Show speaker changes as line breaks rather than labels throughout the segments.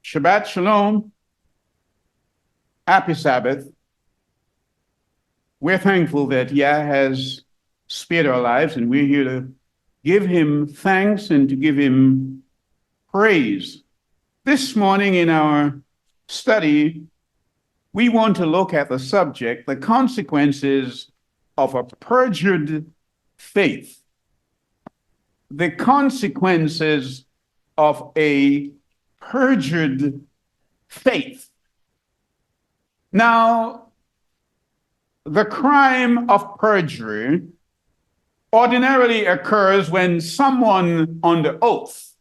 Shabbat Shalom. Happy Sabbath. We're thankful that Yah has spared our lives, and we're here to give him thanks and to give him praise. This morning in our study, we want to look at the subject, the consequences of a perjured faith. The consequences of a perjured faith. Now, the crime of perjury ordinarily occurs when someone under oath,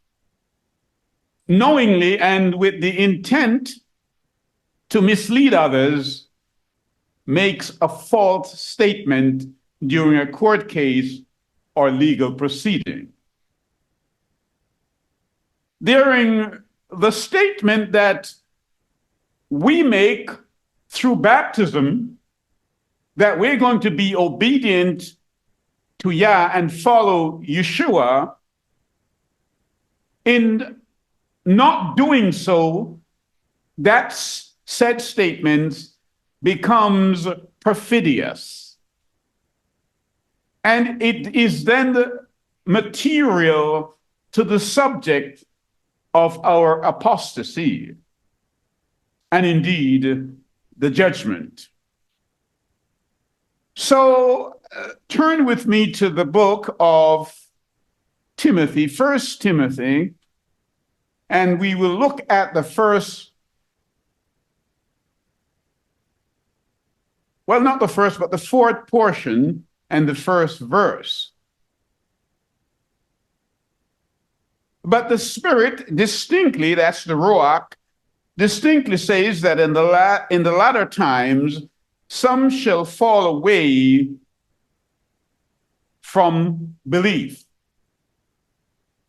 knowingly and with the intent to mislead others, makes a false statement during a court case or legal proceeding. During the statement that we make through baptism, that we're going to be obedient to Yah and follow Yeshua, in not doing so, that said statement becomes perfidious. And it is then the material to the subject of our apostasy, and indeed the judgment. So turn with me to the book of Timothy, 1 Timothy, and we will look at the first, well, not the first, but the fourth portion and the first verse. But the Spirit distinctly, that's the Ruach, distinctly says that in the latter times, some shall fall away from belief,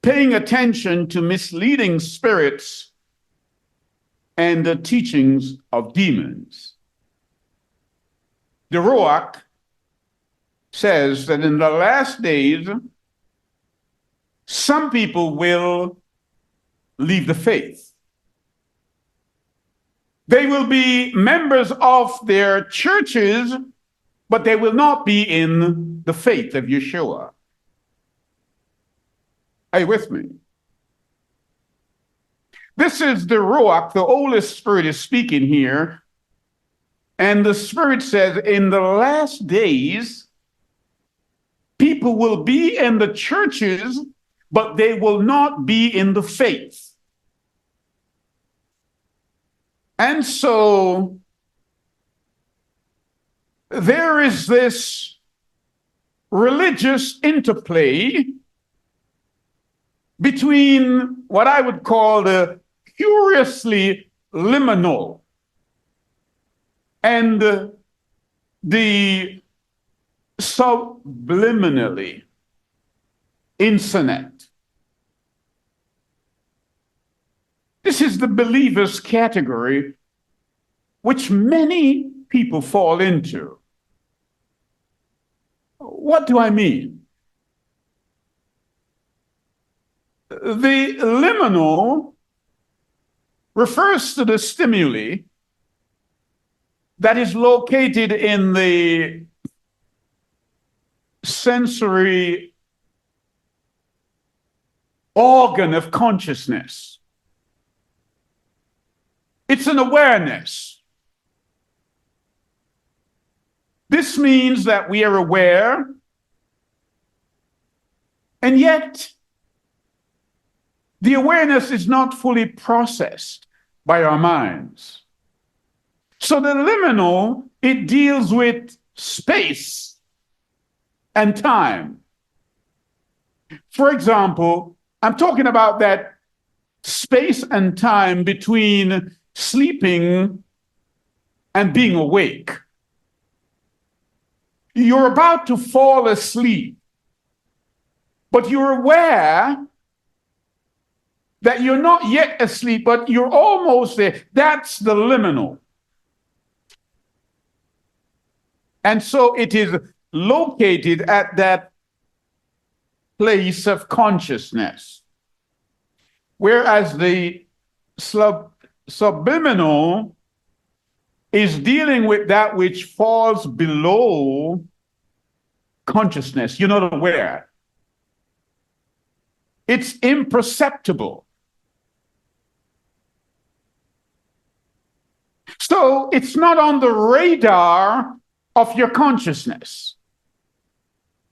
paying attention to misleading spirits and the teachings of demons. The Ruach says that in the last days, some people will leave the faith. They will be members of their churches, but they will not be in the faith of Yeshua. Are you with me? This is the Ruach, the Holy Spirit is speaking here. And the Spirit says, in the last days, people will be in the churches, but they will not be in the faith. And so there is this religious interplay between what I would call the curiously liminal and the subliminally insonant. This is the believer's category, which many people fall into. What do I mean? The liminal refers to the stimuli that is located in the sensory organ of consciousness. It's an awareness. This means that we are aware, and yet the awareness is not fully processed by our minds. So the liminal, it deals with space and time. For example, I'm talking about that space and time between sleeping and being awake. You're about to fall asleep, but you're aware that you're not yet asleep, but you're almost there. That's the liminal. And so it is located at that place of consciousness. Whereas the subliminal is dealing with that which falls below consciousness. You're not aware. It's imperceptible. So it's not on the radar of your consciousness.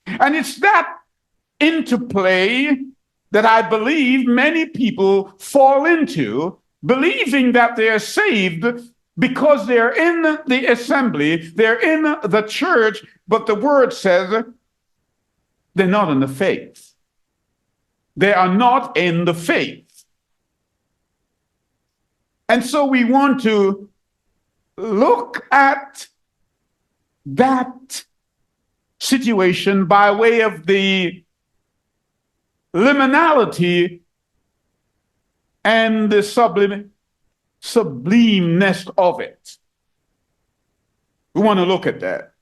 And it's that interplay that I believe many people fall into, believing that they are saved because they're in the assembly, they're in the church, but the word says they're not in the faith. They are not in the faith. And so we want to look at that situation by way of the liminality and the sublimeness of it. We want to look at that.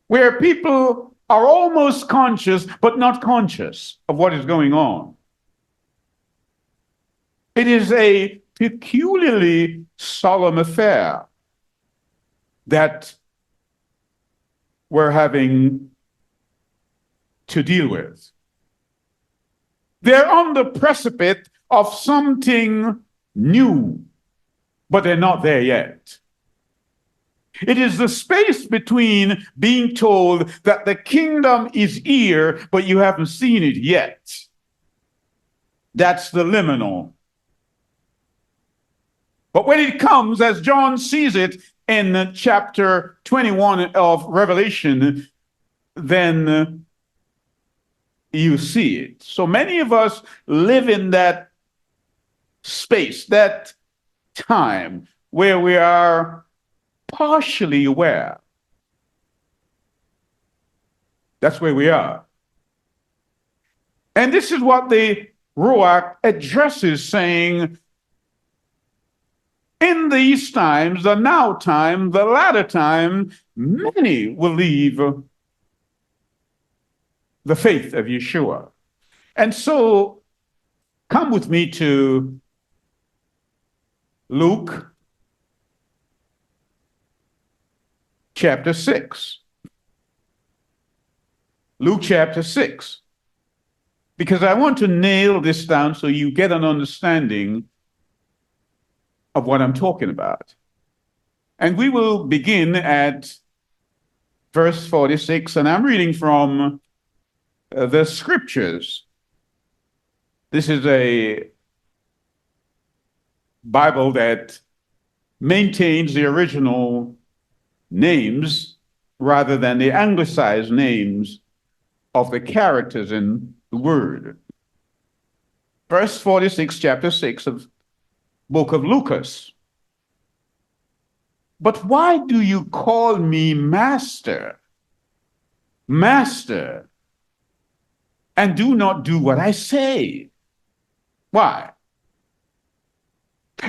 Where people are almost conscious, but not conscious of what is going on. It is a peculiarly solemn affair that we're having to deal with. They're on the precipice of something new, but they're not there yet. It is the space between being told that the kingdom is here, but you haven't seen it yet. That's the liminal. But when it comes, as John sees it in chapter 21 of Revelation, then you see it. So many of us live in that space, that time where we are partially aware. That's where we are. And this is what the Ruach addresses, saying, in these times, the now time, the latter time, many will leave the faith of Yeshua. And so come with me to Luke chapter 6. Luke chapter 6. Because I want to nail this down so you get an understanding of what I'm talking about. And we will begin at verse 46, and I'm reading from the scriptures. This is a Bible that maintains the original names rather than the anglicized names of the characters in the word. Verse 46, chapter 6 of book of Lucas. But why do you call me master, master, and do not do what I say? Why?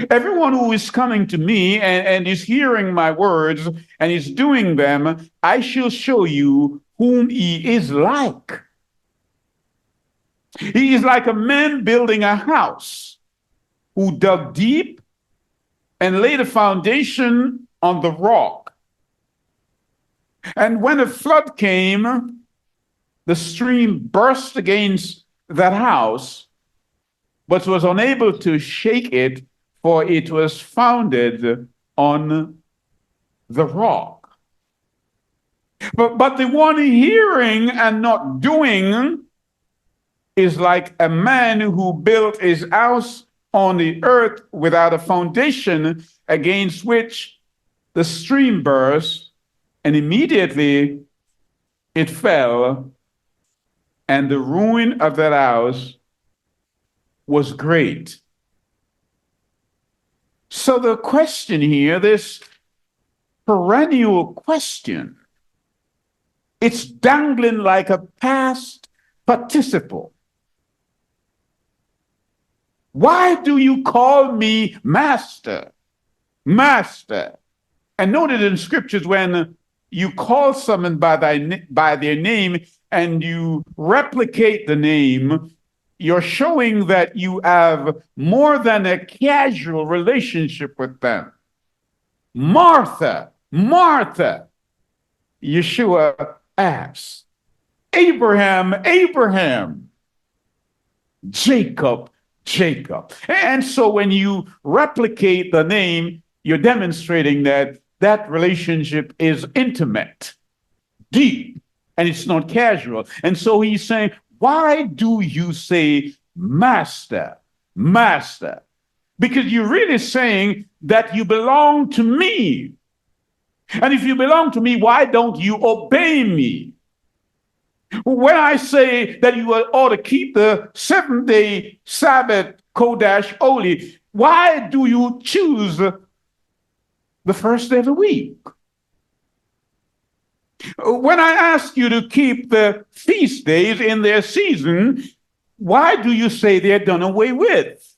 Everyone who is coming to me and is hearing my words and is doing them, I shall show you whom he is like. He is like a man building a house who dug deep and laid a foundation on the rock. And when a flood came, the stream burst against that house, but was unable to shake it, for it was founded on the rock. But the one hearing and not doing is like a man who built his house on the earth without a foundation, against which the stream burst, and immediately it fell, and the ruin of that house was great. So the question here, this perennial question, it's dangling like a past participle. Why do you call me master? Master. And noted in scriptures, when you call someone by their name and you replicate the name, you're showing that you have more than a casual relationship with them. Martha, Martha, Yeshua asks, Abraham, Abraham, Jacob, Jacob. And so when you replicate the name, you're demonstrating that that relationship is intimate, deep, and it's not casual. And so he's saying, why do you say master, master? Because you're really saying that you belong to me. And if you belong to me, why don't you obey me? When I say that you ought to keep the 7-day Sabbath Kodesh holy, why do you choose the first day of the week? When I ask you to keep the feast days in their season, why do you say they're done away with?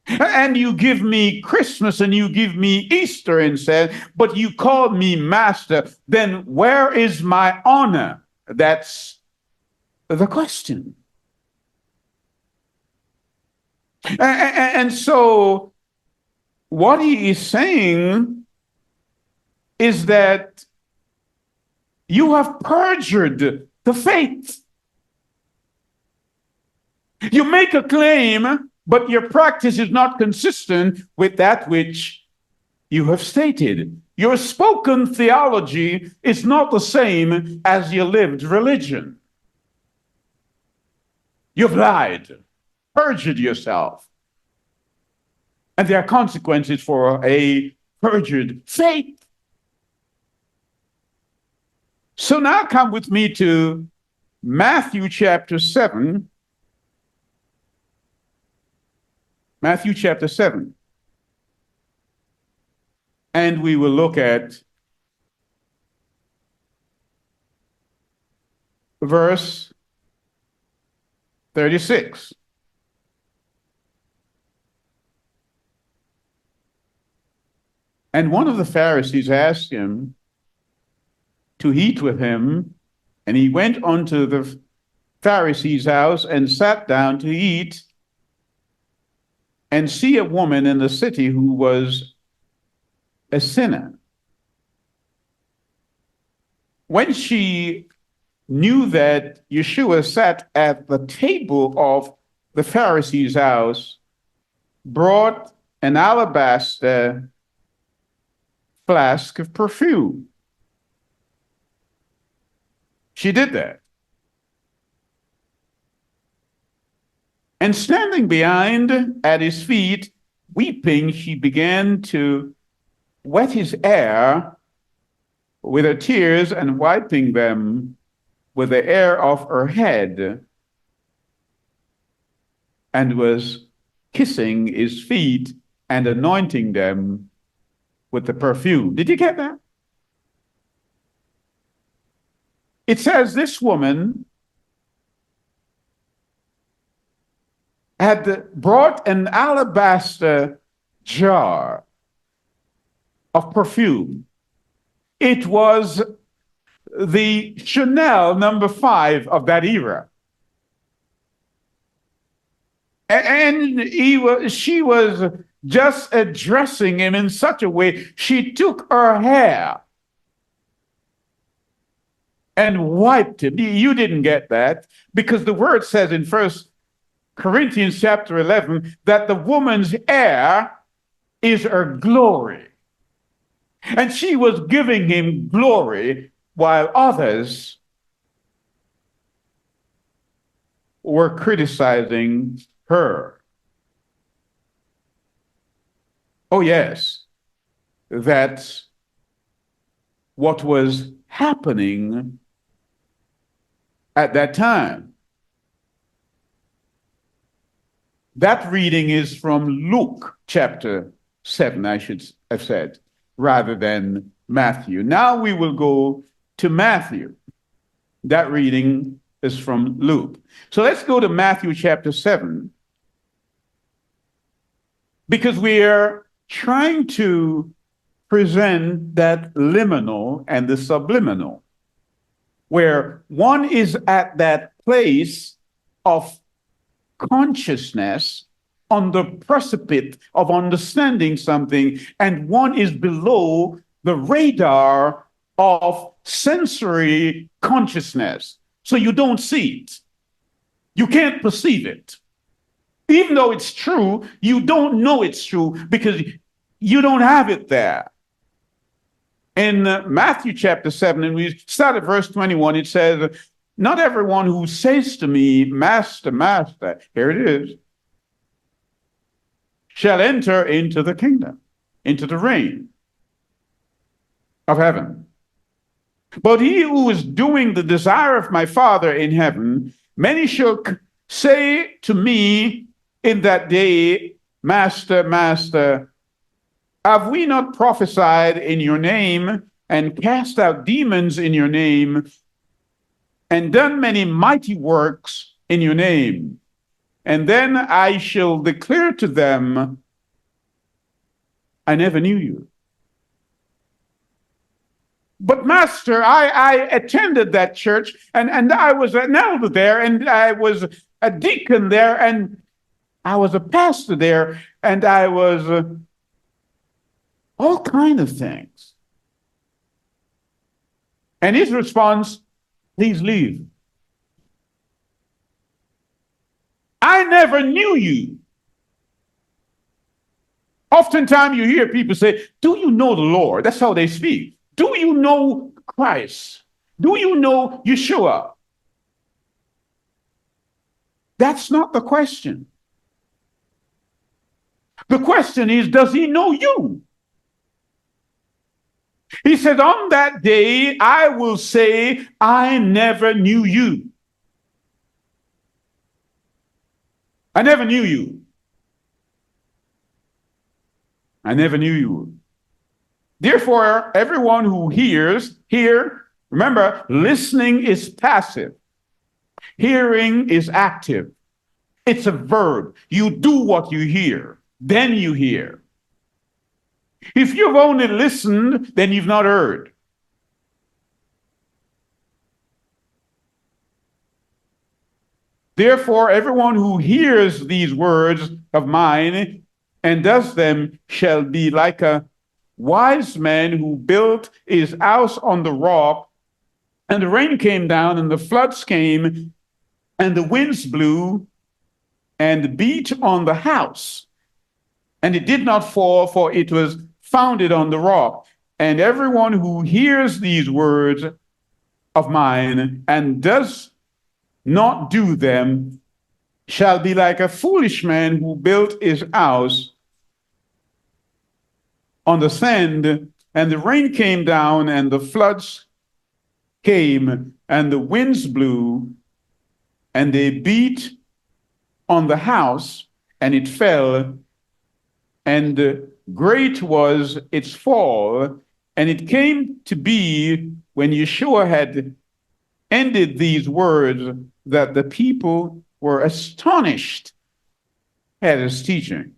And you give me Christmas and you give me Easter instead, but you call me master, then where is my honor? That's the question. And so what he is saying is that you have perjured the faith. You make a claim, but your practice is not consistent with that which you have stated. Your spoken theology is not the same as your lived religion. You've lied, perjured yourself. And there are consequences for a perjured faith. So now come with me to Matthew chapter 7. Matthew chapter 7. And we will look at verse 36. And one of the Pharisees asked him to eat with him, and he went unto the Pharisee's house and sat down to eat. And see a woman in the city who was a sinner. When she knew that Yeshua sat at the table of the Pharisee's house, brought an alabaster flask of perfume. She did that. And standing behind at his feet, weeping, she began to wet his hair with her tears and wiping them with the hair of her head, and was kissing his feet and anointing them with the perfume. Did you get that? It says this woman had brought an alabaster jar of perfume. It was the Chanel number 5 of that era. And she was just addressing him in such a way, she took her hair and wiped it. You didn't get that, because the word says in 1 Corinthians chapter 11 that the woman's hair is her glory. And she was giving him glory while others were criticizing her. Oh, yes, that's what was happening at that time. That reading is from Luke chapter 7, I should have said, rather than Matthew. Now we will go to Matthew. That reading is from Luke. So let's go to Matthew chapter 7, because we are trying to present that liminal and the subliminal. where one is at that place of consciousness on the precipice of understanding something, and one is below the radar of sensory consciousness. So you don't see it. You can't perceive it. Even though it's true, you don't know it's true because you don't have it there. In Matthew chapter 7, and we start at verse 21, it says, "Not everyone who says to me, 'Master, Master,'" here it is, "shall enter into the kingdom," into the reign of heaven. "But he who is doing the desire of my Father in heaven, many shall say to me in that day, 'Master, Master, have we not prophesied in your name and cast out demons in your name and done many mighty works in your name?' And then I shall declare to them, 'I never knew you.' But Master, I attended that church and I was an elder there and I was a deacon there and I was a pastor there and I was all kind of things." And his response, "Please leave. I never knew you." Oftentimes you hear people say, "Do you know the Lord?" That's how they speak. "Do you know Christ? Do you know Yeshua?" That's not the question. The question is, does he know you? He said, "On that day, I will say, I never knew you. I never knew you. I never knew you." Therefore, everyone who hears, remember, listening is passive. Hearing is active. It's a verb. You do what you hear, then you hear. If you've only listened, then you've not heard. Therefore, everyone who hears these words of mine and does them shall be like a wise man who built his house on the rock, and the rain came down, and the floods came, and the winds blew and beat on the house, and it did not fall, for it was founded on the rock. And everyone who hears these words of mine and does not do them shall be like a foolish man who built his house on the sand, and the rain came down, and the floods came, and the winds blew, and they beat on the house, and it fell, and great was its fall. And it came to be, when Yeshua had ended these words, that the people were astonished at his teachings.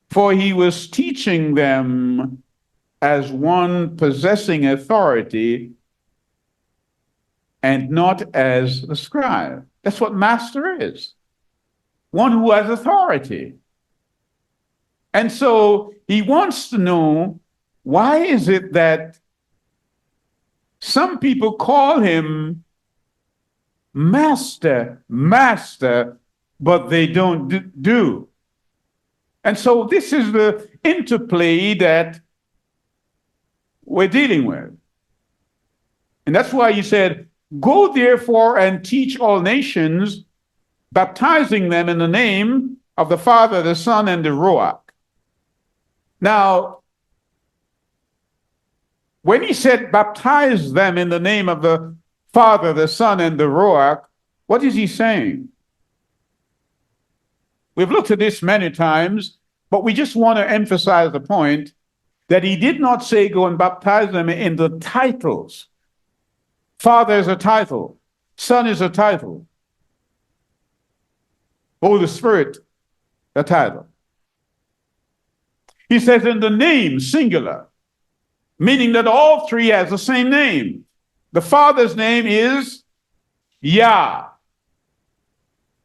For he was teaching them as one possessing authority and not as the scribe. That's what master is. One who has authority. And so he wants to know, why is it that some people call him master, master, but they don't do? And so this is the interplay that we're dealing with. And that's why he said, "Go therefore and teach all nations, baptizing them in the name of the Father, the Son, and the Ruach." Now, when he said baptize them in the name of the Father, the Son, and the Ruach, what is he saying? We've looked at this many times, but we just want to emphasize the point that he did not say go and baptize them in the titles. Father is a title. Son is a title. Holy Spirit, a title. He says in the name, singular, meaning that all three has the same name. The Father's name is Yah.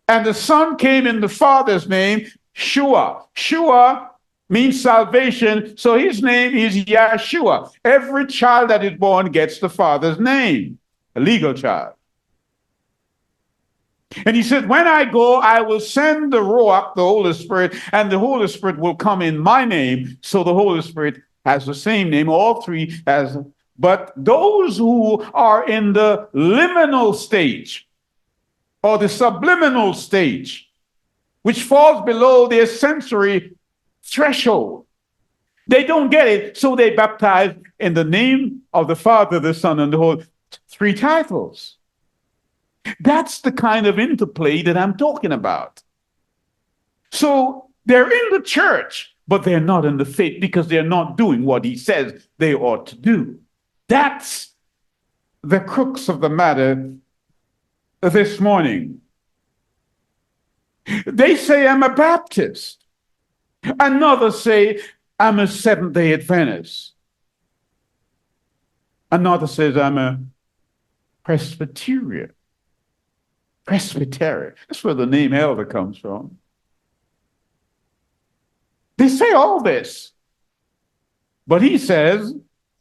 And the Son came in the Father's name, Shua. Shua means salvation, so his name is Yahshua. Every child that is born gets the Father's name, a legal child. And he said, when I go, I will send the Ruach, the Holy Spirit, and the Holy Spirit will come in my name. So the Holy Spirit has the same name, all three has. But those who are in the liminal stage or the subliminal stage, which falls below their sensory threshold, they don't get it, so they baptize in the name of the Father, the Son, and the Holy, three titles. That's the kind of interplay that I'm talking about. So they're in the church, but they're not in the faith because they're not doing what he says they ought to do. That's the crux of the matter this morning. They say, I'm a Baptist. Another say, I'm a Seventh-day Adventist. Another says, I'm a Presbyterian. Presbyterian. That's where the name elder comes from. They say all this. But he says,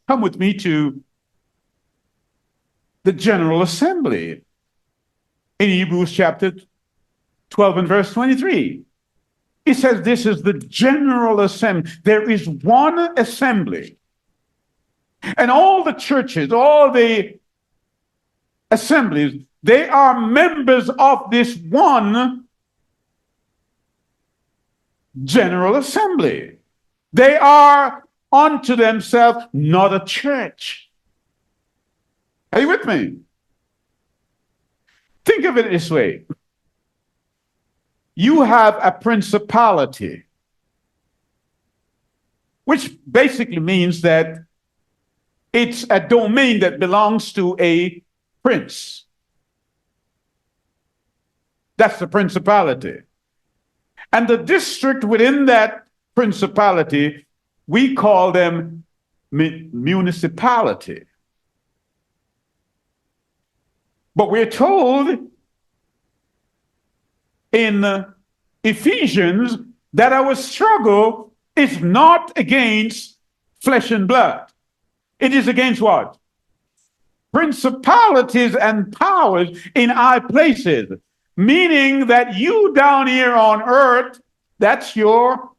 come with me to the General Assembly in Hebrews chapter 12 and verse 23. He says this is the General Assembly. There is one assembly. And all the churches, all the assemblies, they are members of this one General Assembly. They are unto themselves not a church. Are you with me? Think of it this way. You have a principality, which basically means that it's a domain that belongs to a prince. That's the principality. And the district within that principality, we call them municipality. But we're told in Ephesians that our struggle is not against flesh and blood. It is against what? Principalities and powers in high places. Meaning that you down here on earth, that's your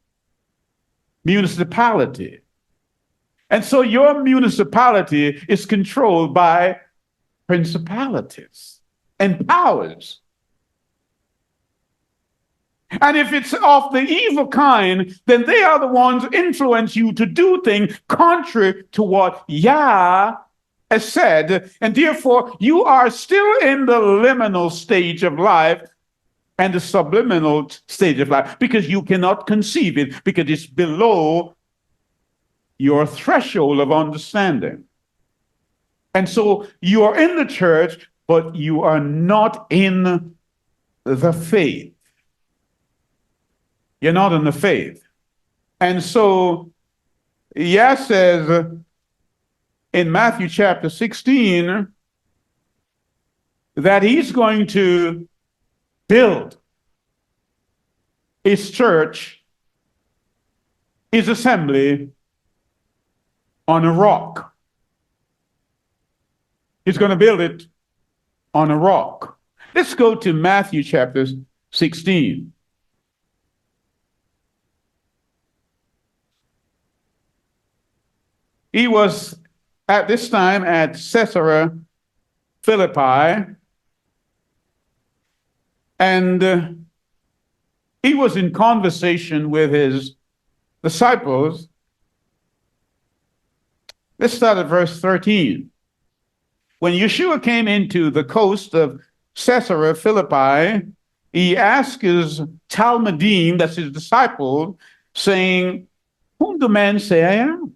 municipality. And so your municipality is controlled by principalities and powers. And if it's of the evil kind, then they are the ones who influence you to do things contrary to what Yah has said, and therefore you are still in the liminal stage of life and the subliminal stage of life because you cannot conceive it because it's below your threshold of understanding. And so you are in the church, but you are not in the faith. You're not in the faith. And so Yah says, in Matthew chapter 16, that he's going to build his church, his assembly, on a rock. He's going to build it on a rock. Let's go to Matthew chapter 16. He was at this time at Caesarea Philippi, and he was in conversation with his disciples. Let's start at verse 13. When Yeshua came into the coast of Caesarea Philippi, he asked his Talmudim, that's his disciples, saying, whom do men say I am?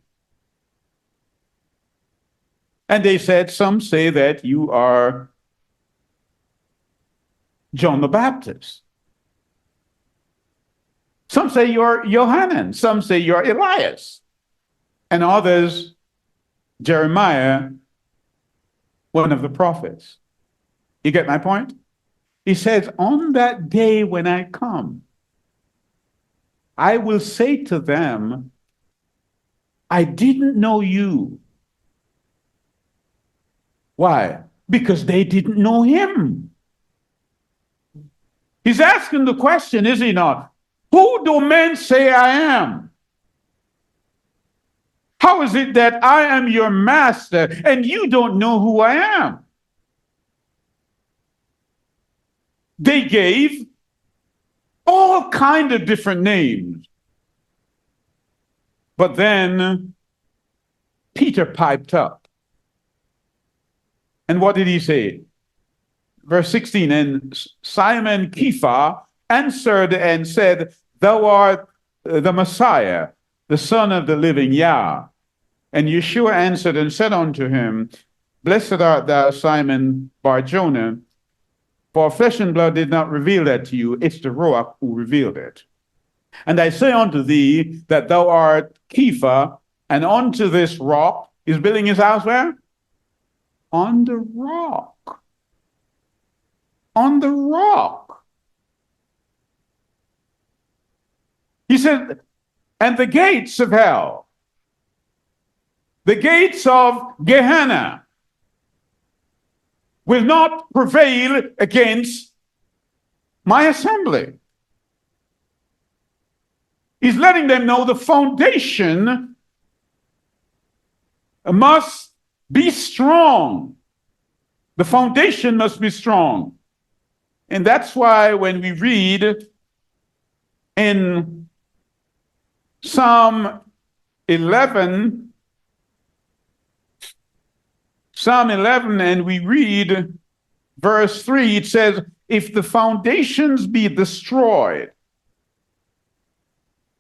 And they said, some say that you are John the Baptist. Some say you're Yohanan. Some say you're Elias. And others, Jeremiah one of the prophets. You get my point? He says, on that day when I come, I will say to them, I didn't know you. Why? Because they didn't know him. He's asking the question, is he not? Who do men say I am? How is it that I am your master and you don't know who I am? They gave all kinds of different names. But then Peter piped up. And what did he say? Verse 16, and Simon Kepha answered and said, Thou art the Messiah, the Son of the living Yah. And Yeshua answered and said unto him, Blessed art thou, Simon Bar-Jonah, for flesh and blood did not reveal that to you, it's the Ruach who revealed it. And I say unto thee that thou art Kepha, and unto this rock, he's building his house where? On the rock. On the rock. He said, and the gates of hell, the gates of Gehenna, will not prevail against my assembly. He's letting them know the foundation must be strong. The foundation must be strong. And that's why when we read in Psalm 11, and we read verse 3, it says, if the foundations be destroyed,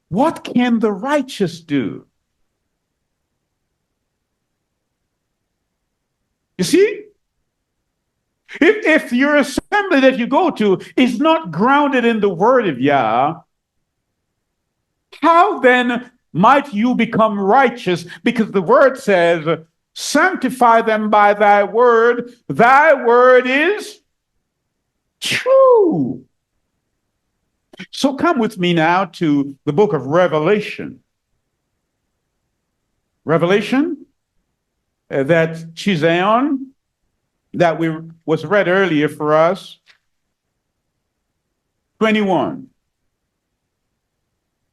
what can the righteous do? You see? If your assembly that you go to is not grounded in the word of Yah, how then might you become righteous? Because the word says, sanctify them by thy word is true. So come with me now to the book of Revelation. Revelation, that Chizayon, that was read earlier for us. 21.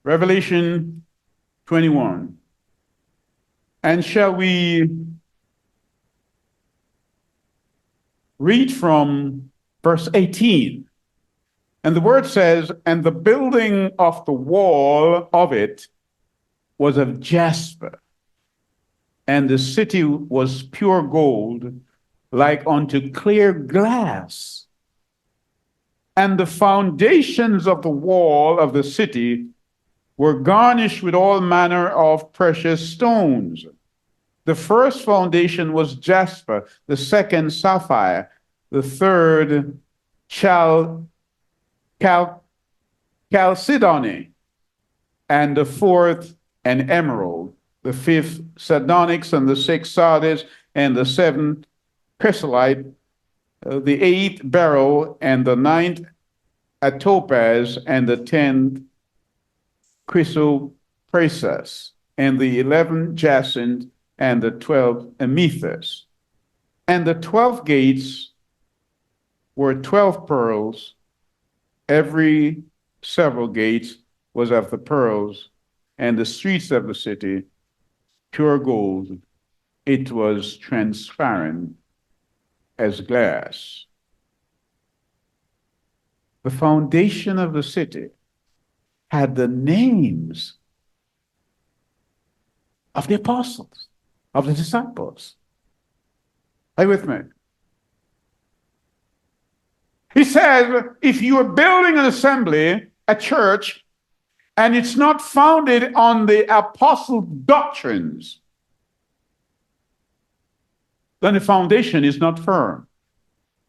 Revelation 21. And shall we read from verse 18? And the word says, and the building of the wall of it was of jasper, and the city was pure gold, like unto clear glass. And the foundations of the wall of the city were garnished with all manner of precious stones. The first foundation was jasper, the second sapphire, the third chalcedony, and the fourth an emerald, the fifth sardonyx, and the sixth sardis, and the seventh chrysolite, the eighth beryl, and the ninth a topaz, and the 10th chrysoprasus, and the 11th jacinth, and the 12th amethyst. And the 12 gates were 12 pearls. Every several gates was of the pearls, and the streets of the city pure gold. It was transparent as glass. The foundation of the city had the names of the apostles, of the disciples. Are you with me? He says, if you are building an assembly, a church, and it's not founded on the apostle doctrines, then the foundation is not firm.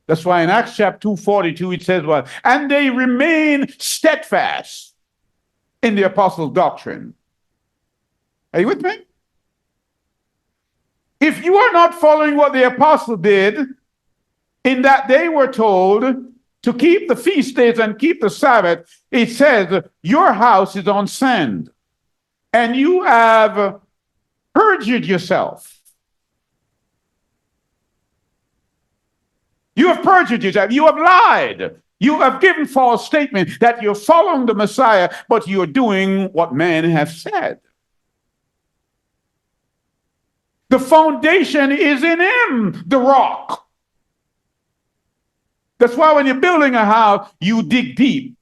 That's why in Acts chapter 2:42 it says what? And they remain steadfast in the apostle doctrine. Are you with me? If you are not following what the apostle did, in that they were told to keep the feast days and keep the Sabbath, it says your house is on sand and you have perjured yourself. You have perjured yourself. You have lied. You have given false statement that you're following the Messiah, but you're doing what man has said. The foundation is in him, the rock. That's why when you're building a house, you dig deep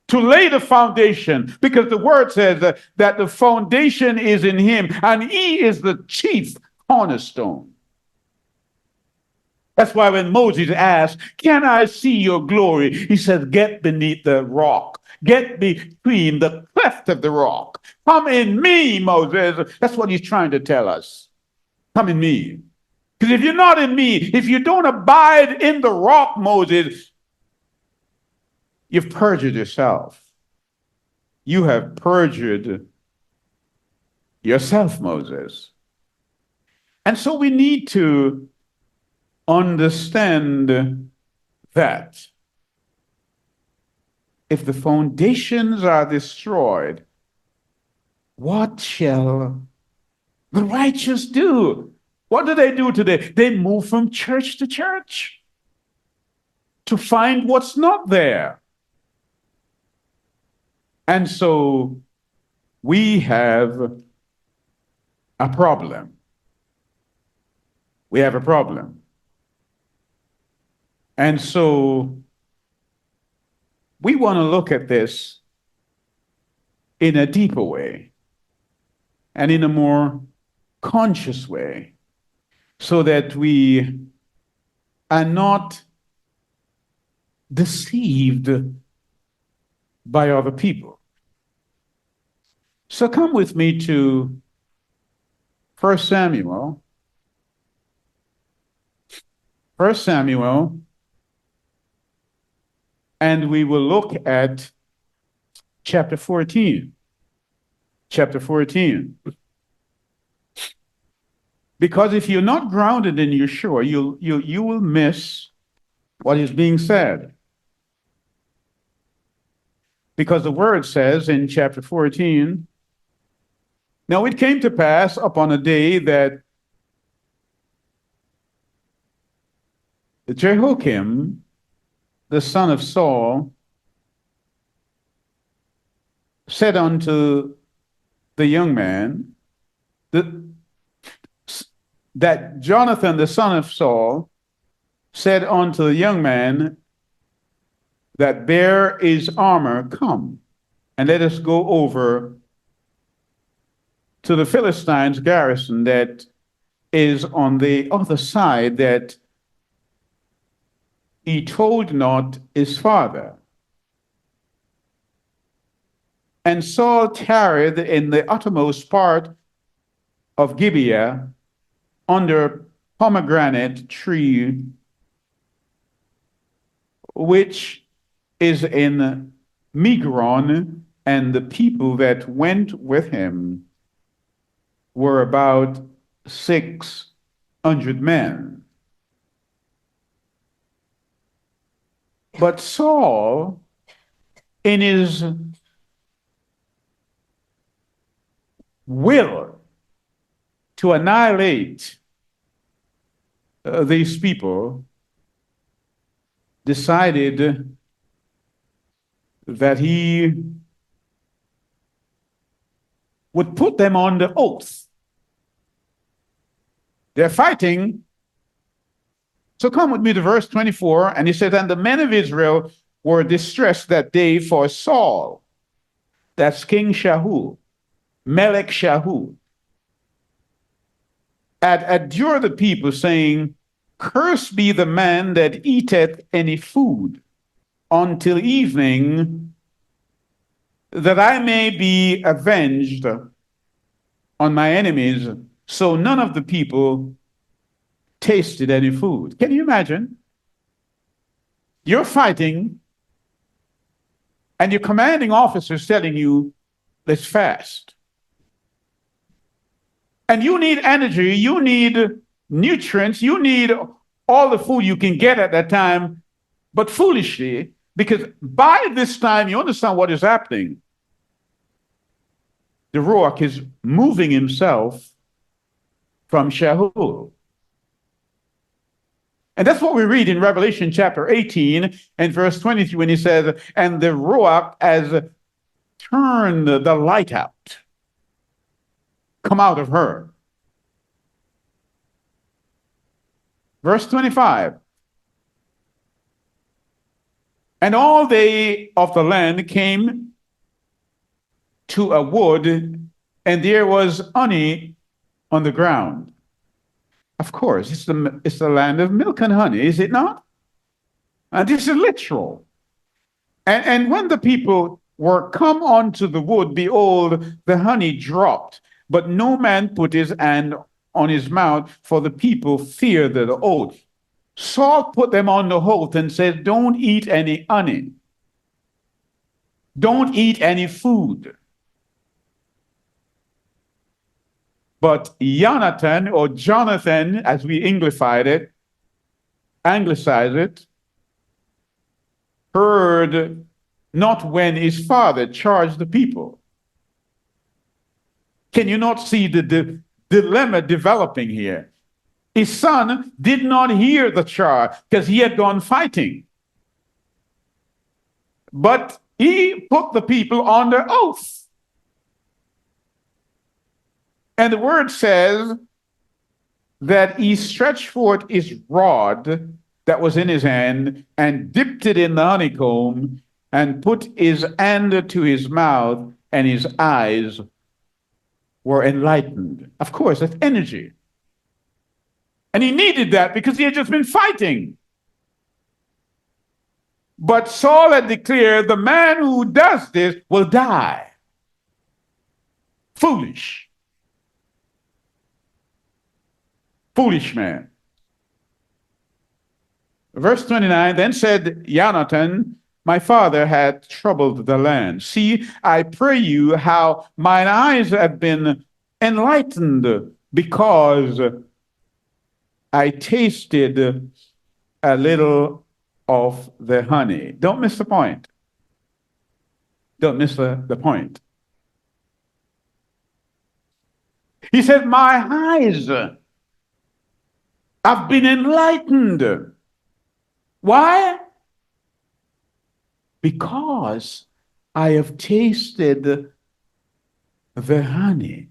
to lay the foundation, because the word says that the foundation is in him, and he is the chief cornerstone. That's why when Moses asked, "Can I see your glory?" he said, "Get beneath the rock. Get between the cleft of the rock. Come in me, Moses." That's what he's trying to tell us. Come in me. Because if you're not in me, if you don't abide in the rock, Moses, you've perjured yourself. You have perjured yourself, Moses. And so we need to understand that if the foundations are destroyed, what shall the righteous do? What do they do today? They move from church to church to find what's not there. And so we have a problem. We have a problem. And so we want to look at this in a deeper way and in a more conscious way, so that we are not deceived by other people. So come with me to 1 Samuel. 1 Samuel, and we will look at chapter 14. Chapter 14. Because if you're not grounded in Yeshua, you will miss what is being said. Because the word says in chapter 14, "Now it came to pass upon a day that Jehoiakim, the son of Saul, said unto the young man, that Jonathan, the son of Saul, said unto the young man that bare his armor, Come, and let us go over to the Philistines' garrison that is on the other side, that he told not his father. And Saul tarried in the uttermost part of Gibeah under pomegranate tree, which is in Migron, and the people that went with him were about 600 men. But Saul, in his will to annihilate these people, decided that he would put them on the oath. They're fighting. So come with me to verse 24, and he said, "And the men of Israel were distressed that day for Saul," that's King Shaul, Melech Shaul, "had adjured the people, saying, Cursed be the man that eateth any food until evening, that I may be avenged on my enemies." So none of the people tasted any food. Can you imagine? You're fighting, and your commanding officer is telling you, let's fast. And you need energy, you need nutrients, you need all the food you can get at that time, but foolishly, because by this time, you understand what is happening. The Ruach is moving himself from Sheol. And that's what we read in Revelation chapter 18 and verse 23 when he says, and the Ruach has turned the light out, come out of her. Verse 25. And all they of the land came to a wood, and there was honey on the ground. Of course, it's the land of milk and honey, is it not? And this is literal. And when the people were come unto the wood, behold, the honey dropped, but no man put his hand on his mouth, for the people feared the oath. Saul put them on the oath and said, don't eat any honey. Don't eat any food. But Jonathan, or Jonathan, as we anglicized it, heard not when his father charged the people. Can you not see the dilemma developing here? His son did not hear the charge because he had gone fighting. But he put the people on their oath. And the word says that he stretched forth his rod that was in his hand and dipped it in the honeycomb and put his hand to his mouth, and his eyes were enlightened. Of course, that's energy. And he needed that because he had just been fighting. But Saul had declared, the man who does this will die. Foolish. Foolish man. Verse 29, then said Jonathan, my father had troubled the land. See, I pray you how mine eyes have been enlightened, because I tasted a little of the honey. Don't miss the point. Don't miss the point. He said, my eyes have been enlightened. Why? Because I have tasted the honey.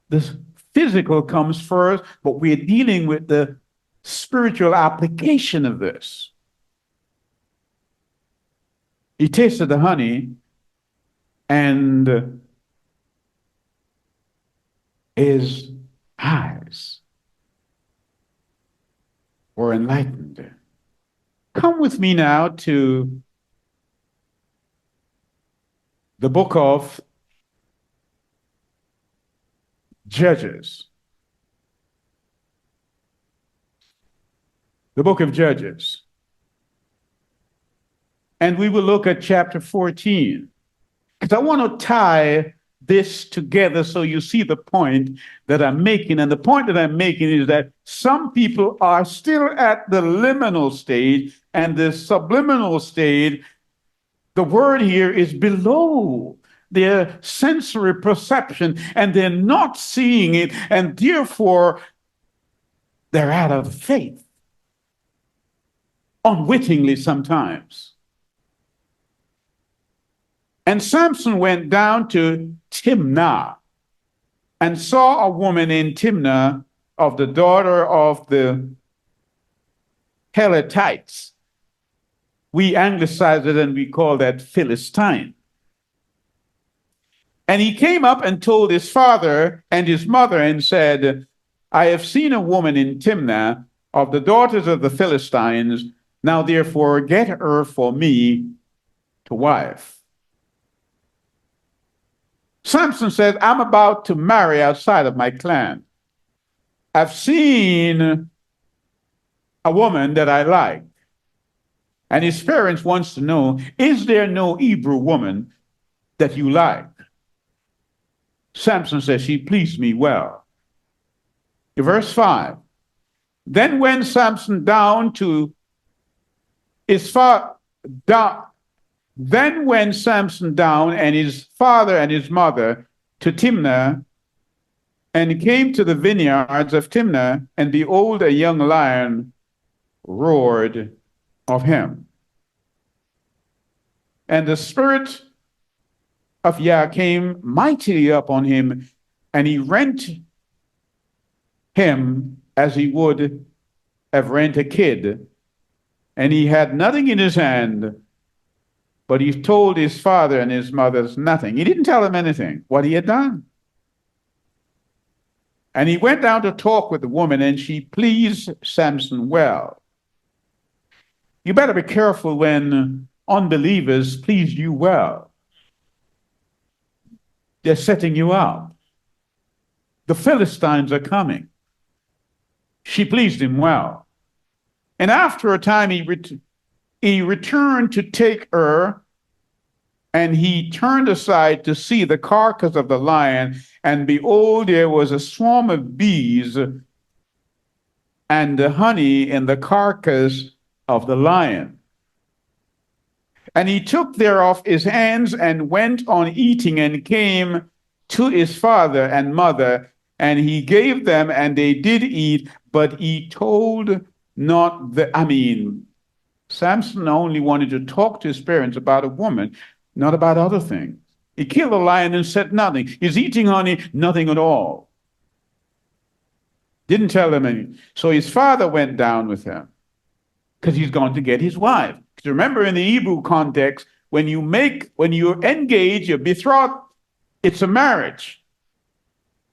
The physical comes first, but we're dealing with the spiritual application of this. He tasted the honey, and his eyes were enlightened. Come with me now to the book of Judges. The book of Judges. And we will look at chapter 14. Because I want to tie this together so you see the point that I'm making. And the point that I'm making is that some people are still at the liminal stage, and the subliminal stage, the word here is below their sensory perception, and they're not seeing it, and therefore they're out of faith, unwittingly sometimes. And Samson went down to Timnah and saw a woman in Timnah of the daughter of the Helatites. We anglicize it and we call that Philistine. And he came up and told his father and his mother and said, I have seen a woman in Timnah of the daughters of the Philistines. Now therefore get her for me to wife. Samson said, I'm about to marry outside of my clan. I've seen a woman that I like. And his parents wants to know, is there no Hebrew woman that you like? Samson says, she pleased me well. Verse 5. Then went Samson down to his father. Then went Samson down and his father and his mother to Timnah, and came to the vineyards of Timnah, and behold, a young lion roared of him. And the spirit of Yah came mightily upon him, and he rent him as he would have rent a kid. And he had nothing in his hand, but he told his father and his mother nothing. He didn't tell them anything, what he had done. And he went down to talk with the woman, and she pleased Samson well. You better be careful when unbelievers please you well. They're setting you up. The Philistines are coming. She pleased him well. And after a time, he returned to take her, and he turned aside to see the carcass of the lion, and behold, there was a swarm of bees and the honey in the carcass of the lion. And he took thereof his hands and went on eating, and came to his father and mother, and he gave them, and they did eat, but he told not Samson only wanted to talk to his parents about a woman, not about other things. He killed a lion and said nothing. He's eating honey, nothing at all. Didn't tell them anything. So his father went down with him because he's going to get his wife. Because remember, in the Hebrew context, when you engage, you're betrothed, it's a marriage.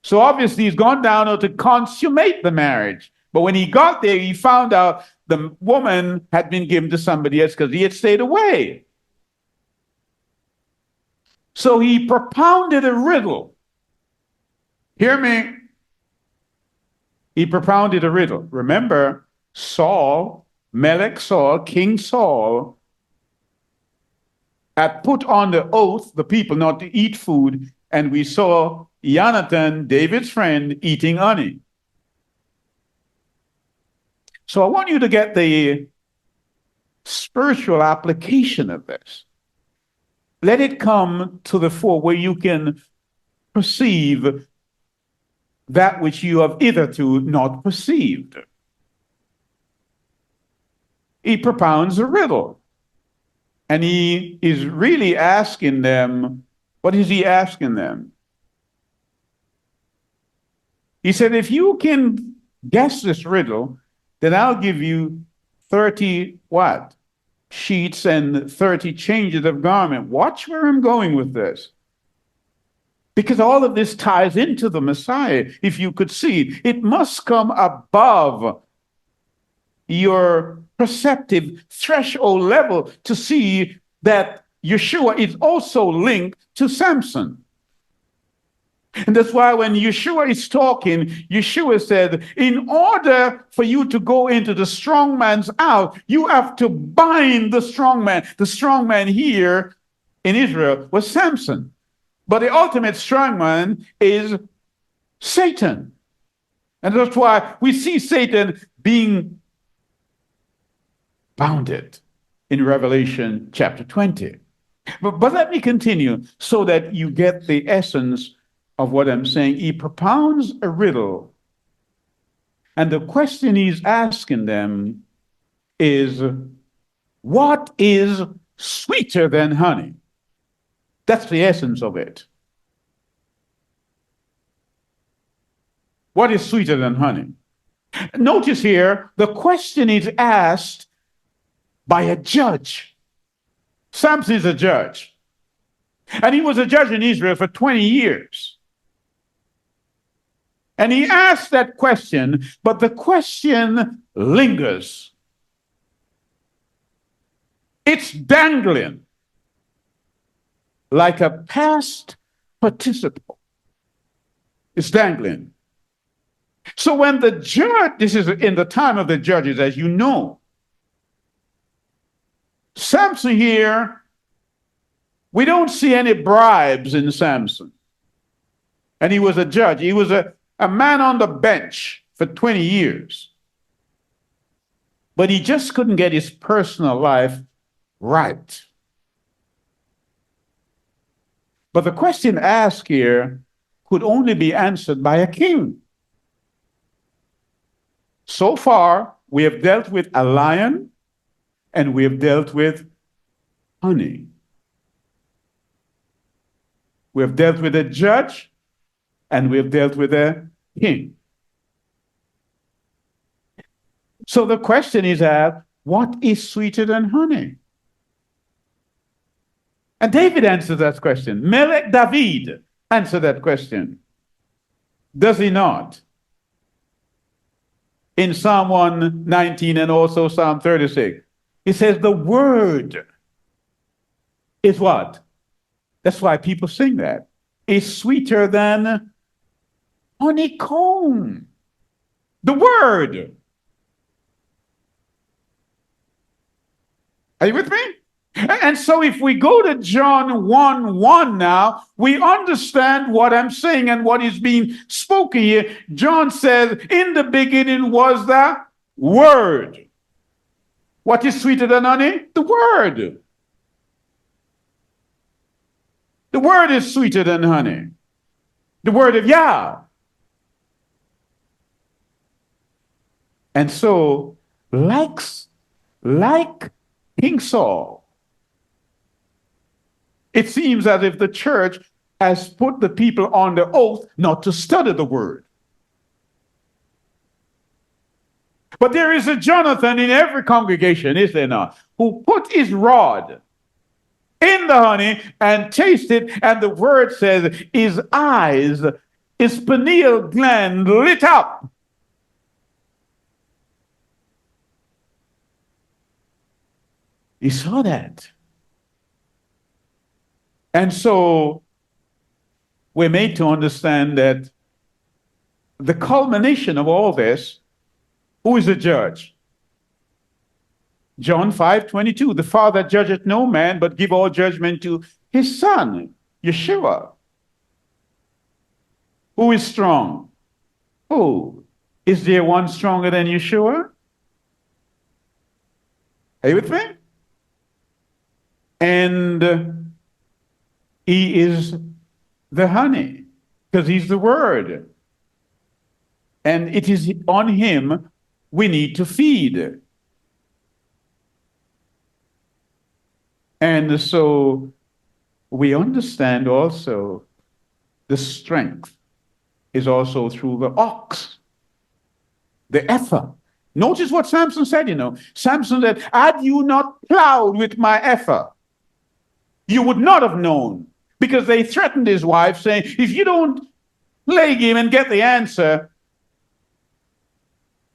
So obviously he's gone down to consummate the marriage. But when he got there, he found out the woman had been given to somebody else because he had stayed away. So he propounded a riddle. Hear me. He propounded a riddle. Remember, Saul, King Saul, had put on the oath the people not to eat food, and we saw Jonathan, David's friend, eating honey. So I want you to get the spiritual application of this. Let it come to the fore where you can perceive that which you have hitherto not perceived. He propounds a riddle, and he is really asking them, what is he asking them? He said, if you can guess this riddle, then I'll give you 30 what? Sheets and 30 changes of garment. Watch where I'm going with this. Because all of this ties into the Messiah. If you could see, it must come above your perceptive threshold level to see that Yeshua is also linked to Samson. And that's why when Yeshua is talking, Yeshua said, in order for you to go into the strong man's house, you have to bind the strong man. The strong man here in Israel was Samson. But the ultimate strong man is Satan. And that's why we see Satan being bounded in Revelation chapter 20. But let me continue so that you get the essence of what I'm saying. He propounds a riddle, and the question he's asking them is, what is sweeter than honey? That's the essence of it. What is sweeter than honey? Notice here, the question is asked by a judge. Samson is a judge, and he was a judge in Israel for 20 years. And he asked that question, but the question lingers. It's dangling like a past participle. It's dangling. So when the judge, this is in the time of the judges, as you know, Samson here, we don't see any bribes in Samson. And he was a judge. He was a man on the bench for 20 years. But he just couldn't get his personal life right. But the question asked here could only be answered by a king. So far, we have dealt with a lion and we have dealt with honey. We have dealt with a judge and we have dealt with a king. So the question is asked, what is sweeter than honey? And David answers that question. Melech David answered that question. Does he not? In Psalm 119 and also Psalm 36. He says the word is what? That's why people sing that. Is sweeter than honeycomb. The word. Are you with me? And so if we go to John 1:1 now, we understand what I'm saying and what is being spoken here. John says, in the beginning was the word. What is sweeter than honey? The word. The word is sweeter than honey. The word of Yah. And so, like King Saul, it seems as if the church has put the people on the oath not to study the word. But there is a Jonathan in every congregation, is there not, who put his rod in the honey and tasted, and the word says his eyes, his pineal gland lit up. He saw that. And so we're made to understand that the culmination of all this, who is the judge? John 5:22, the Father judgeth no man, but give all judgment to his Son, Yeshua. Who is strong? Who? Is there one stronger than Yeshua? Are you with me? And he is the honey, because he's the word. And it is on him we need to feed. And so we understand also the strength is also through the ox, the ephah. Notice what Samson said, Samson said, had you not plowed with my ephah, you would not have known. Because they threatened his wife, saying, if you don't plague him and get the answer,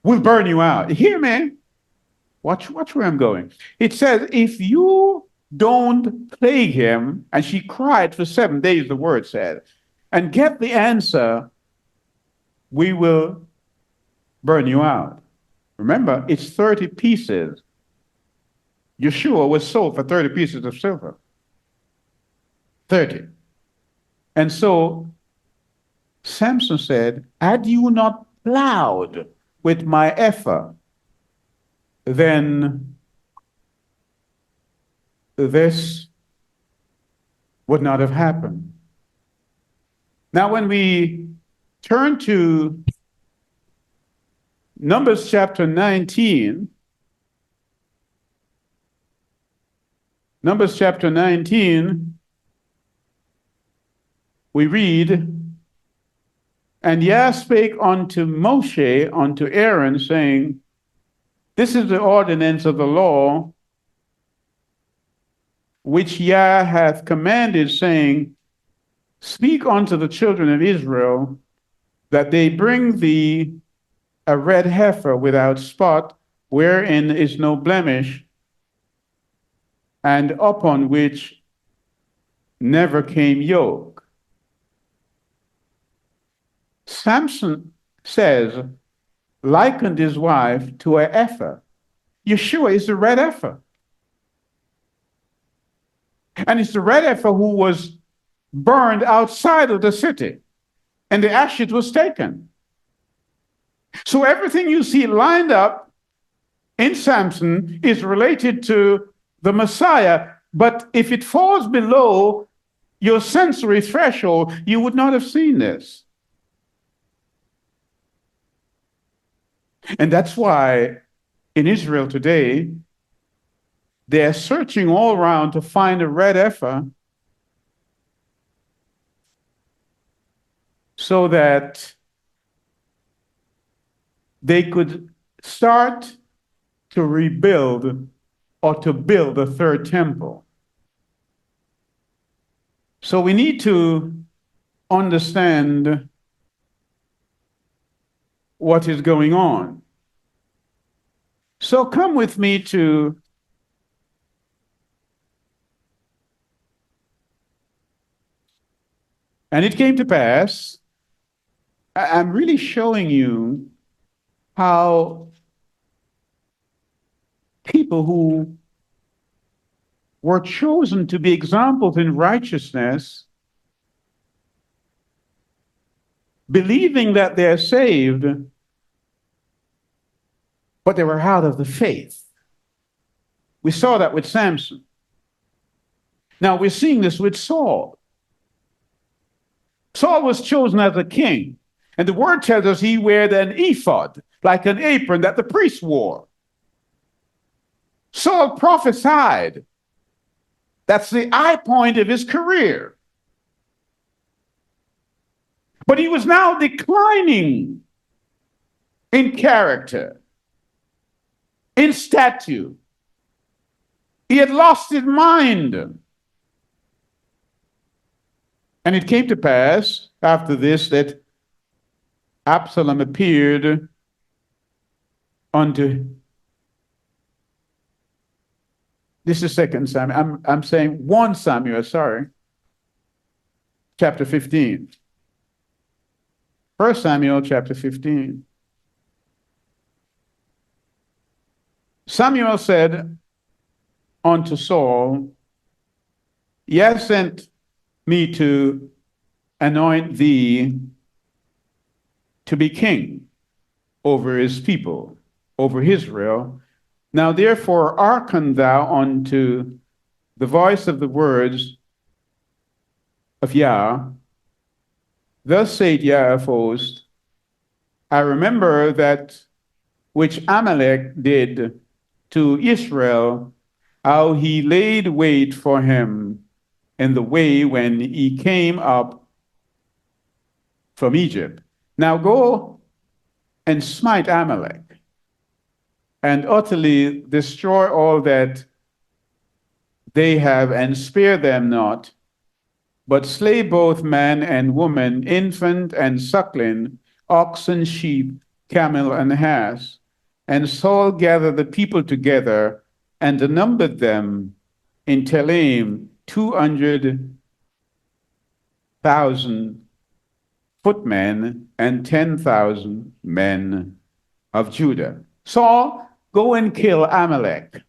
we'll burn you out. Hear me? Watch where I'm going. It says, if you don't plague him, and she cried for 7 days, the word said, and get the answer, we will burn you out. Remember, it's 30 pieces. Yeshua was sold for 30 pieces of silver. 30. And so Samson said, had you not plowed with my ephah, then this would not have happened. Now, when we turn to Numbers chapter 19, we read, and Yah spake unto Moshe, unto Aaron, saying, this is the ordinance of the law which Yah hath commanded, saying, speak unto the children of Israel that they bring thee a red heifer without spot, wherein is no blemish, and upon which never came yoke. Samson says, likened his wife to a heifer. Yeshua is the red heifer. And it's the red heifer who was burned outside of the city. and the ashes was taken. So everything you see lined up in Samson is related to the Messiah. But if it falls below your sensory threshold, you would not have seen this. And that's why in Israel today, they're searching all around to find a red heifer so that they could start to rebuild or to build a third temple. So we need to understand what is going on. So come with me to and it came to pass. I'm really showing you how people who were chosen to be examples in righteousness, believing that they're saved, but they were out of the faith. We saw that with Samson. Now we're seeing this with Saul. Saul was chosen as a king, and the word tells us he wore an ephod, like an apron that the priest wore. Saul prophesied. That's the high point of his career. But he was now declining in character, in stature. He had lost his mind. And it came to pass after this that Absalom appeared unto. This is 2 Samuel. I'm saying 1 Samuel, sorry. Chapter 15. 1 Samuel chapter 15. Samuel said unto Saul, Ye have sent me to anoint thee to be king over his people, over Israel. Now therefore hearken thou unto the voice of the words of Yah. Thus saith Yah of hosts, I remember that which Amalek did to Israel, how he laid wait for him in the way when he came up from Egypt. Now go and smite Amalek and utterly destroy all that they have and spare them not, but slay both man and woman, infant and suckling, ox and sheep, camel and ass. And Saul gathered the people together and numbered them in Telaim 200,000 footmen and 10,000 men of Judah. Saul, go and kill Amalek.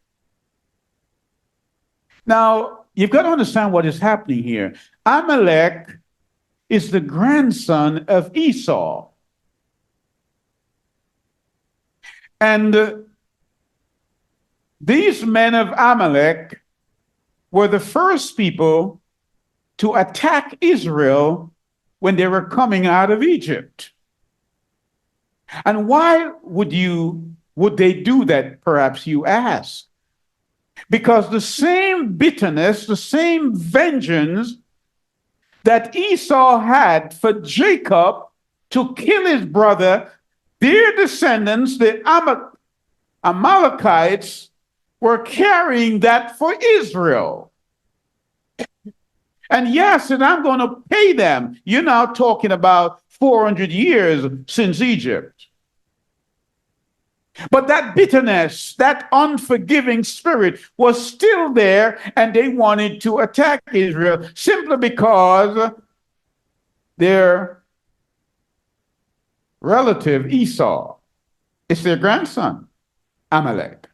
Now, you've got to understand what is happening here. Amalek is the grandson of Esau. And these men of Amalek were the first people to attack Israel when they were coming out of Egypt. And why would they do that, perhaps you ask? Because the same bitterness, the same vengeance that Esau had for Jacob to kill his brother, their descendants, the Amalekites, were carrying that for Israel. And yes, and I'm going to pay them. You're now talking about 400 years since Egypt. But that bitterness, that unforgiving spirit was still there, and they wanted to attack Israel simply because their relative Esau is their grandson, Amalek.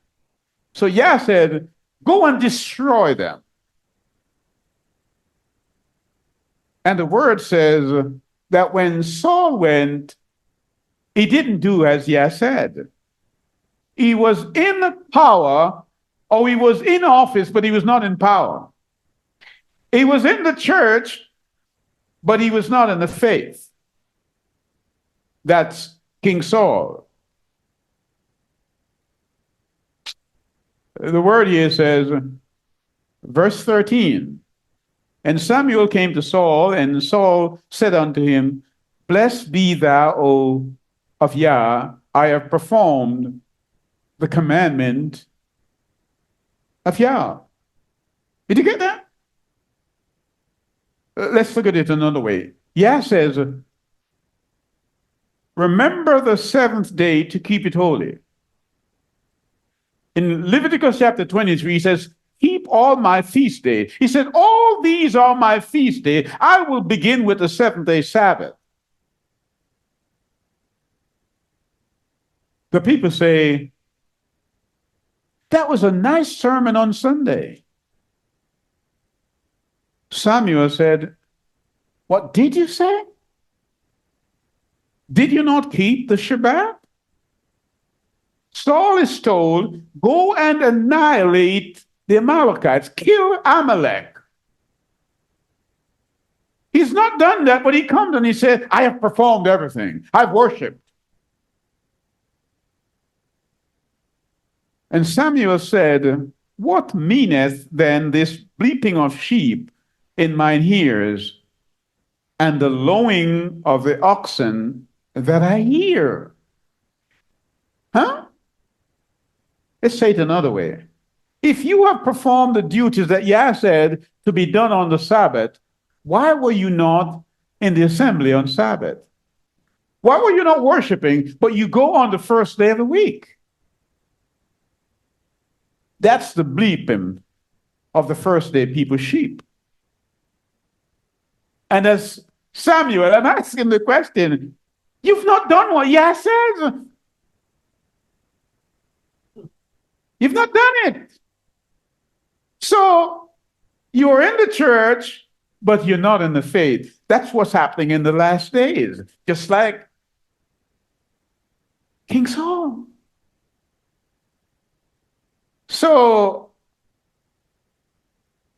So Yah said, go and destroy them. And the word says, that when Saul went, he didn't do as Yah said. He was in power, or he was in office, but he was not in power. He was in the church, but he was not in the faith. That's King Saul. The word here says, verse 13, and Samuel came to Saul, and Saul said unto him, Blessed be thou, O of Yah, I have performed the commandment of Yah. Did you get that? Let's look at it another way. Yah says, remember the seventh day to keep it holy. In Leviticus chapter 23, he says, keep all my feast days. He said, all these are my feast days. I will begin with the seventh-day Sabbath. The people say, that was a nice sermon on Sunday. Samuel said, what did you say? Did you not keep the Shabbat? Saul is told, go and annihilate the Amalekites, kill Amalek. He's not done that, but he comes and he said, I have performed everything. I've worshiped. And Samuel said, what meaneth then this bleating of sheep in mine ears, and the lowing of the oxen that I hear? Huh? Let's say it another way. If you have performed the duties that Yah said to be done on the Sabbath, why were you not in the assembly on Sabbath? Why were you not worshiping, but you go on the first day of the week? That's the bleeping of the first day people's sheep. And as Samuel, I'm asking the question, you've not done what Yah says. You've not done it. So you're in the church, but you're not in the faith. That's what's happening in the last days. Just like King Saul. So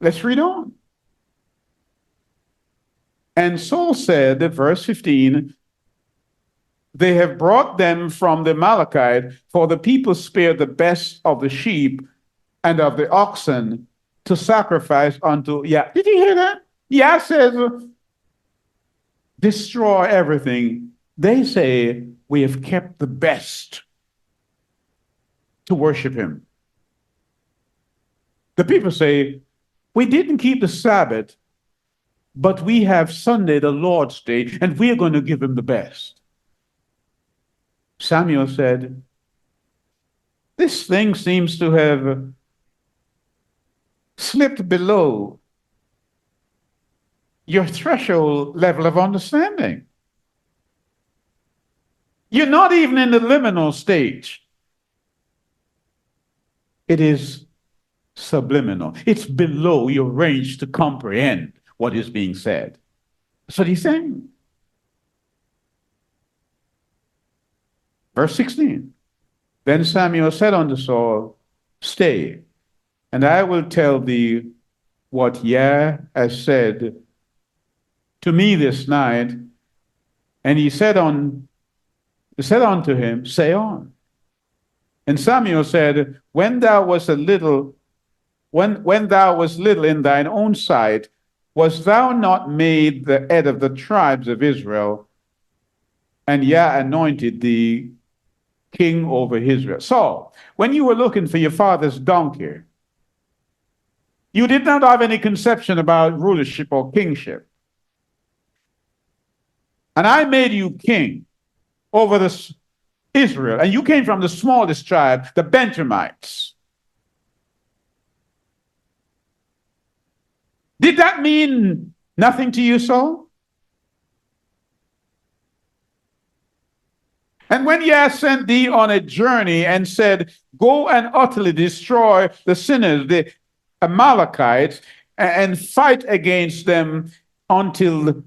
let's read on. And Saul said, verse 15, they have brought them from the Amalekite, for the people spared the best of the sheep and of the oxen to sacrifice unto Yah. Did you hear that? Yah says, destroy everything. They say, we have kept the best to worship him. The people say, we didn't keep the Sabbath, but we have Sunday, the Lord's Day, and we're going to give him the best. Samuel said, this thing seems to have slipped below your threshold level of understanding. You're not even in the liminal stage. It is subliminal. It's below your range to comprehend what is being said. That's what he's saying. Verse 16. Then Samuel said unto Saul, stay, and I will tell thee what Yah has said to me this night. And he said unto him, say on. And Samuel said, when thou wast little in thine own sight, wast thou not made the head of the tribes of Israel? And Yah anointed thee king over Israel. So, when you were looking for your father's donkey, you did not have any conception about rulership or kingship. And I made you king over this Israel, and you came from the smallest tribe, the Benjamites. Did that mean nothing to you, Saul? And when Yah sent thee on a journey and said, go and utterly destroy the sinners, the Amalekites, and fight against them until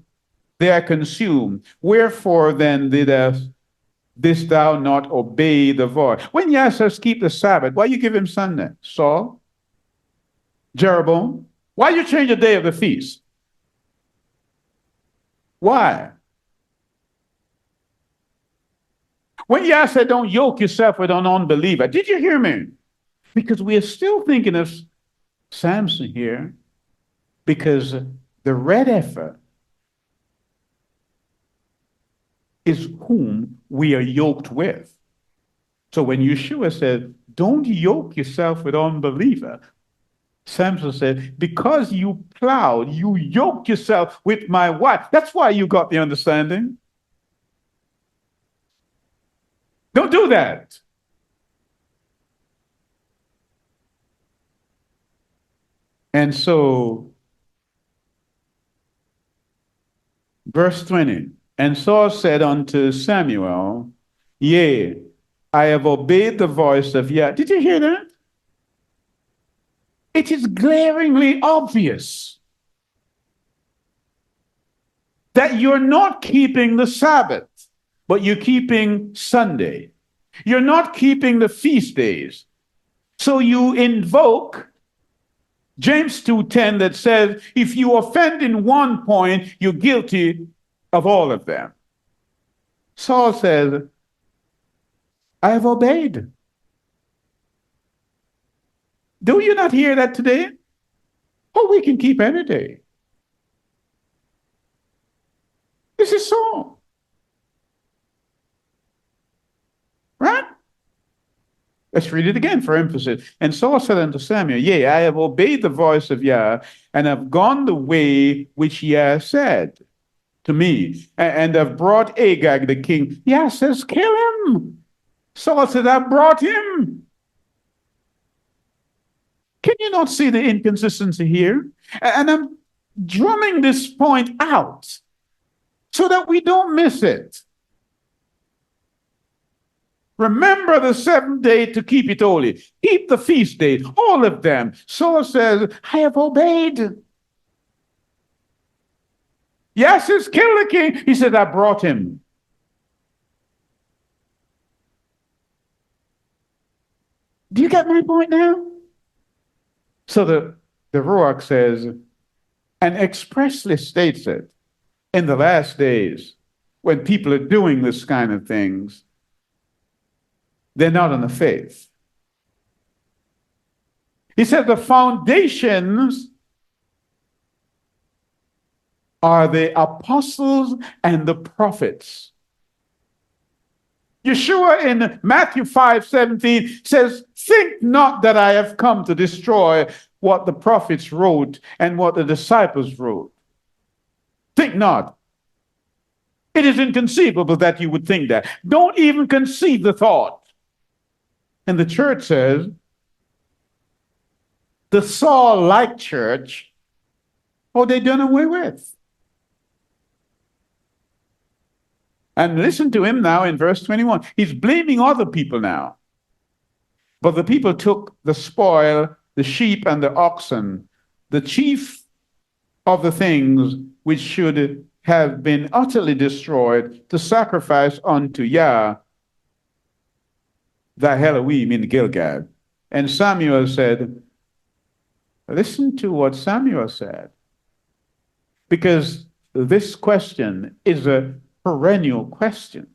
they are consumed. Wherefore then didst thou not obey the voice? When Yah says keep the Sabbath, why you give him Sunday? Saul? Jeroboam? Why you change the day of the feast? Why? When Yah said don't yoke yourself with an unbeliever, did you hear me? Because we are still thinking of Samson here, because the red heifer is whom we are yoked with. So when Yeshua said, don't yoke yourself with unbeliever, Samson said, because you plowed, you yoked yourself with my wife. That's why you got the understanding. Don't do that. And so, verse 20, and Saul said unto Samuel, yea, I have obeyed the voice of Yah. Did you hear that? It is glaringly obvious that you're not keeping the Sabbath, but you're keeping Sunday. You're not keeping the feast days. So you invoke James 2:10 that says, if you offend in one point, you're guilty of all of them. Saul says, I have obeyed. Do you not hear that today? Oh, we can keep any day. This is so. Right? Let's read it again for emphasis. And Saul said unto Samuel, yea, I have obeyed the voice of Yah, and have gone the way which Yah said to me, and have brought Agag the king. Yah says, kill him. Saul said, I brought him. Can you not see the inconsistency here? And I'm drumming this point out so that we don't miss it. Remember the seventh day to keep it holy. Keep the feast days, all of them. Saul says, I have obeyed. Yes, it's kill the king. He said, I brought him. Do you get my point now? So the Ruach says, and expressly states it, in the last days, when people are doing this kind of things, they're not in the faith. He said the foundations are the apostles and the prophets. Yeshua in Matthew 5:17 says, think not that I have come to destroy what the prophets wrote and what the disciples wrote. Think not. It is inconceivable that you would think that. Don't even conceive the thought. And the church says, the Saul-like church, oh, they done away with. And listen to him now in verse 21. He's blaming other people now. But the people took the spoil, the sheep and the oxen, the chief of the things which should have been utterly destroyed, to sacrifice unto Yah, thy Elohim in Gilgal. And Samuel said, listen to what Samuel said, because this question is a perennial question.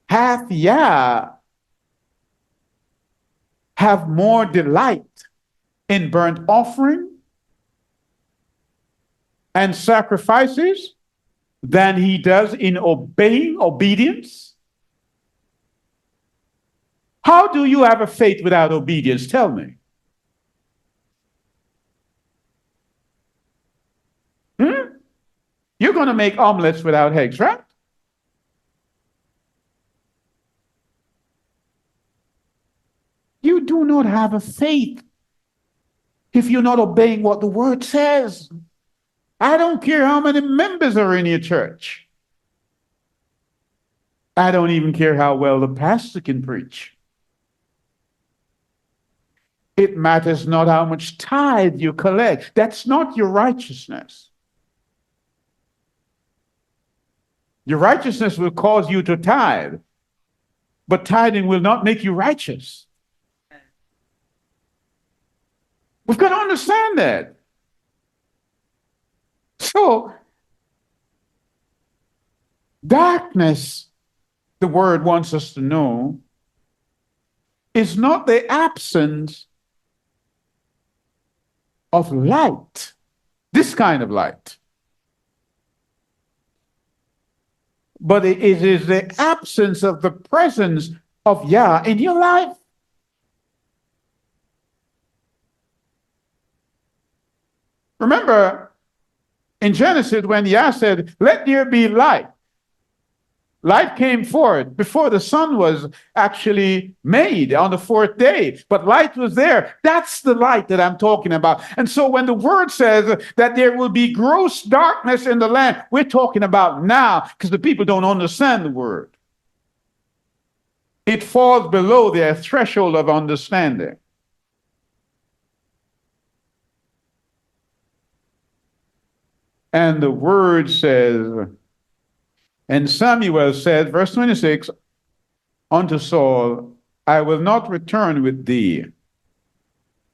Hath Yah have more delight in burnt offering and sacrifices than he does in obeying obedience? How do you have a faith without obedience? Tell me. You're going to make omelets without eggs, right? You do not have a faith if you're not obeying what the word says. I don't care how many members are in your church. I don't even care how well the pastor can preach. It matters not how much tithe you collect. That's not your righteousness. Your righteousness will cause you to tithe, but tithing will not make you righteous. We've got to understand that. So, darkness, the word wants us to know, is not the absence of light, this kind of light, but it is the absence of the presence of Yah in your life. Remember, in Genesis, when Yah said, "Let there be light," light came forth before the sun was actually made on the fourth day, but light was there. That's the light that I'm talking about. And so when the word says that there will be gross darkness in the land, we're talking about now, because the people don't understand the word. It falls below their threshold of understanding. And the word says, and Samuel said, verse 26, unto Saul, I will not return with thee.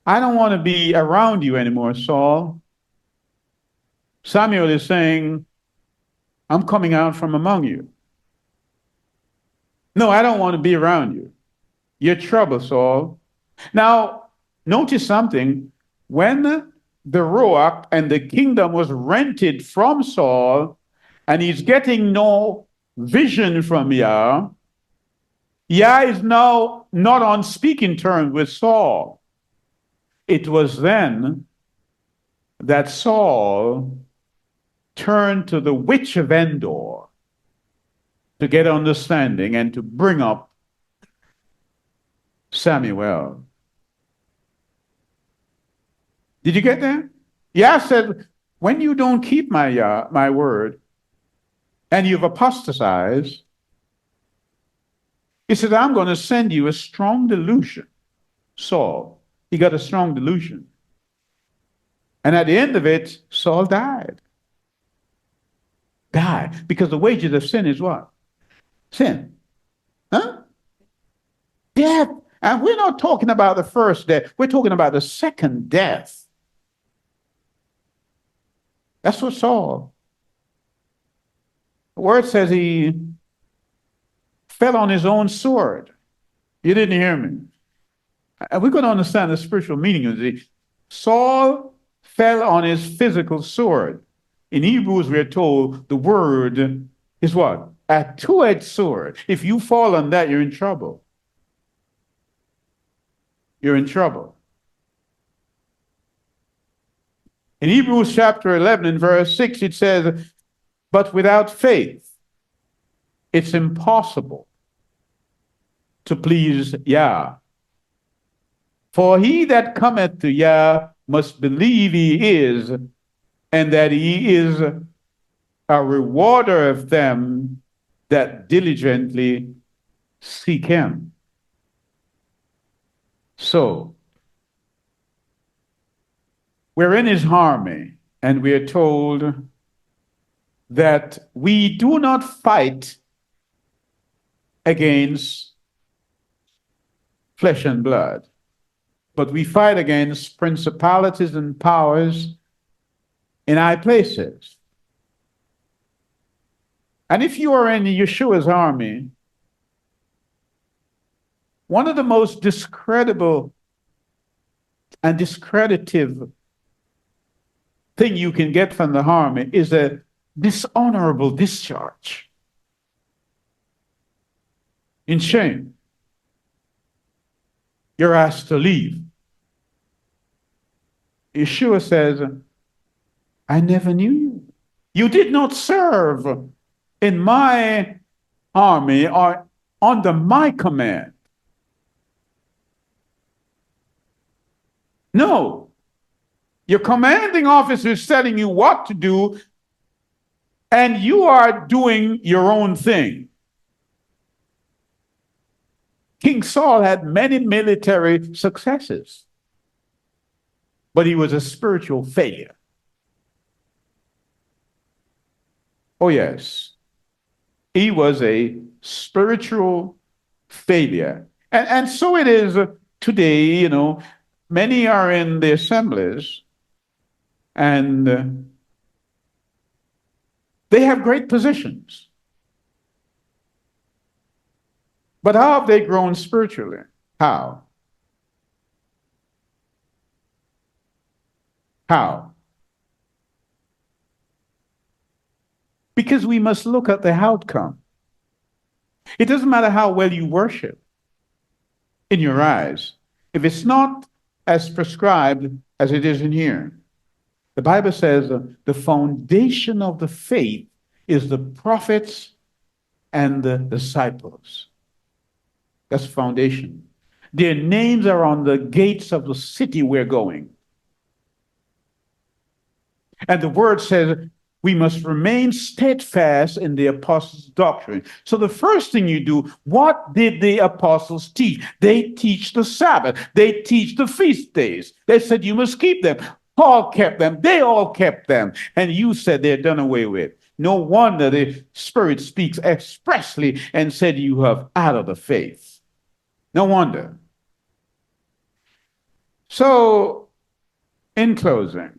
I don't want to be around you anymore, Saul. Samuel is saying, I'm coming out from among you. No, I don't want to be around you. You're trouble, Saul. Now, notice something. When the Ruach and the kingdom was rented from Saul, and he's getting no vision from Yah, Yah is now not on speaking terms with Saul. It was then that Saul turned to the witch of Endor to get understanding and to bring up Samuel. Did you get that? Yah said, when you don't keep my word, and you've apostatized, he said, I'm going to send you a strong delusion. Saul, he got a strong delusion. And at the end of it, Saul died. Died. Because the wages of sin is what? Sin. Huh? Death. And we're not talking about the first death. We're talking about the second death. That's what Saul. The word says he fell on his own sword. You didn't hear me. And we're going to understand the spiritual meaning of it. Saul fell on his physical sword. In Hebrews, we're told the word is what? A two-edged sword. If you fall on that, you're in trouble. You're in trouble. In Hebrews chapter 11 and verse 6, it says, but without faith, it's impossible to please Yah. For he that cometh to Yah must believe he is, and that he is a rewarder of them that diligently seek him. So, we're in his army, and we are told that we do not fight against flesh and blood, but we fight against principalities and powers in high places. And if you are in Yeshua's army, one of the most discreditable and discreditive thing you can get from the army is a dishonorable discharge in shame. You're asked to leave. Yeshua says, I never knew you. You did not serve in my army or under my command. No. Your commanding officer is telling you what to do, and you are doing your own thing. King Saul had many military successes. but he was a spiritual failure. Oh, yes. He was a spiritual failure. And so it is today, many are in the assemblies and they have great positions. But how have they grown spiritually? How? How? Because we must look at the outcome. It doesn't matter how well you worship in your eyes, if it's not as prescribed as it is in here. The Bible says the foundation of the faith is the prophets and the disciples. That's the foundation. Their names are on the gates of the city we're going. And the word says we must remain steadfast in the apostles' doctrine. So the first thing you do, what did the apostles teach? They teach the Sabbath. They teach the feast days. They said you must keep them. Paul kept them. They all kept them. And you said they're done away with. No wonder the Spirit speaks expressly and said you have out of the faith. No wonder. So, in closing,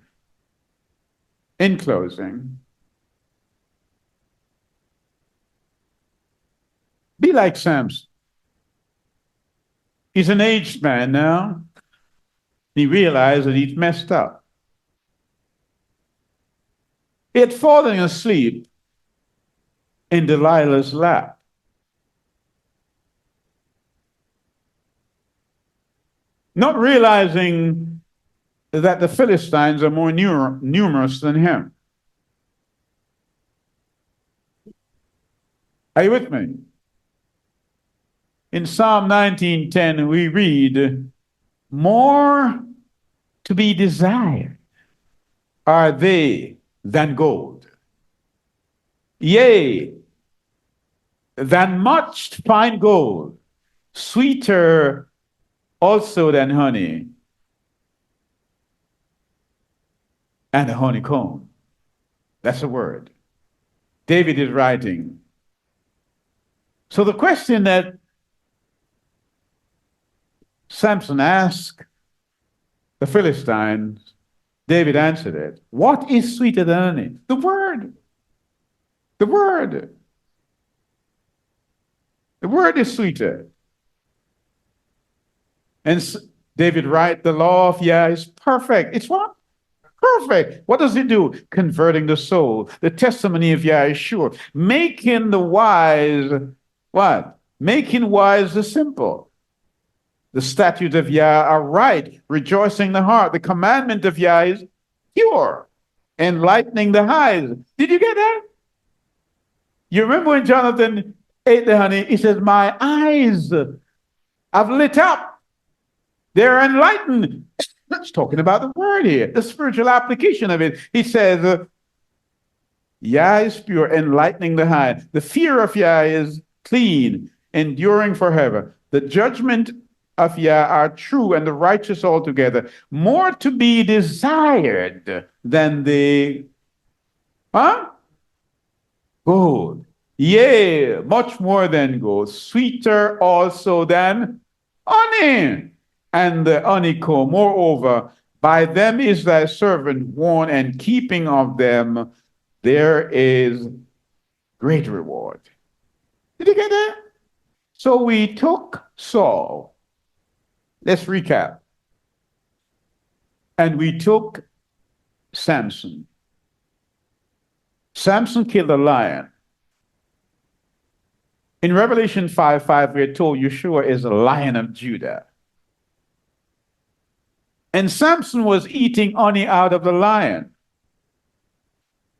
be like Samson. He's an aged man now. He realized that he'd messed up. He had fallen asleep in Delilah's lap. Not realizing that the Philistines are more numerous than him. Are you with me? In Psalm 19:10, we read, more to be desired are they than gold, yea, than much fine gold, sweeter also than honey and a honeycomb. That's a word. David is writing. So the question that Samson asked the Philistines, David answered it. What is sweeter than honey? The word. The word. The word is sweeter. And David writes, the law of Yah is perfect. It's what? Perfect. What does it do? Converting the soul. The testimony of Yah is sure. Making the wise, what? Making wise the simple. The statutes of Yah are right, rejoicing the heart. The commandment of Yah is pure, enlightening the eyes. Did you get that? You remember when Jonathan ate the honey, he says, my eyes have lit up. They're enlightened. It's talking about the word here, the spiritual application of it. He says, Yah is pure, enlightening the eyes. The fear of Yah is clean, enduring forever. The judgment of Yah are true and the righteous altogether, more to be desired than the gold. Yea, much more than gold, sweeter also than honey, and the honeycomb. Moreover, by them is thy servant warned, and keeping of them there is great reward. Did you get that? So we took Saul. Let's recap. And we took Samson. Samson killed a lion. In Revelation 5:5, we're told Yeshua is a Lion of Judah. And Samson was eating honey out of the lion.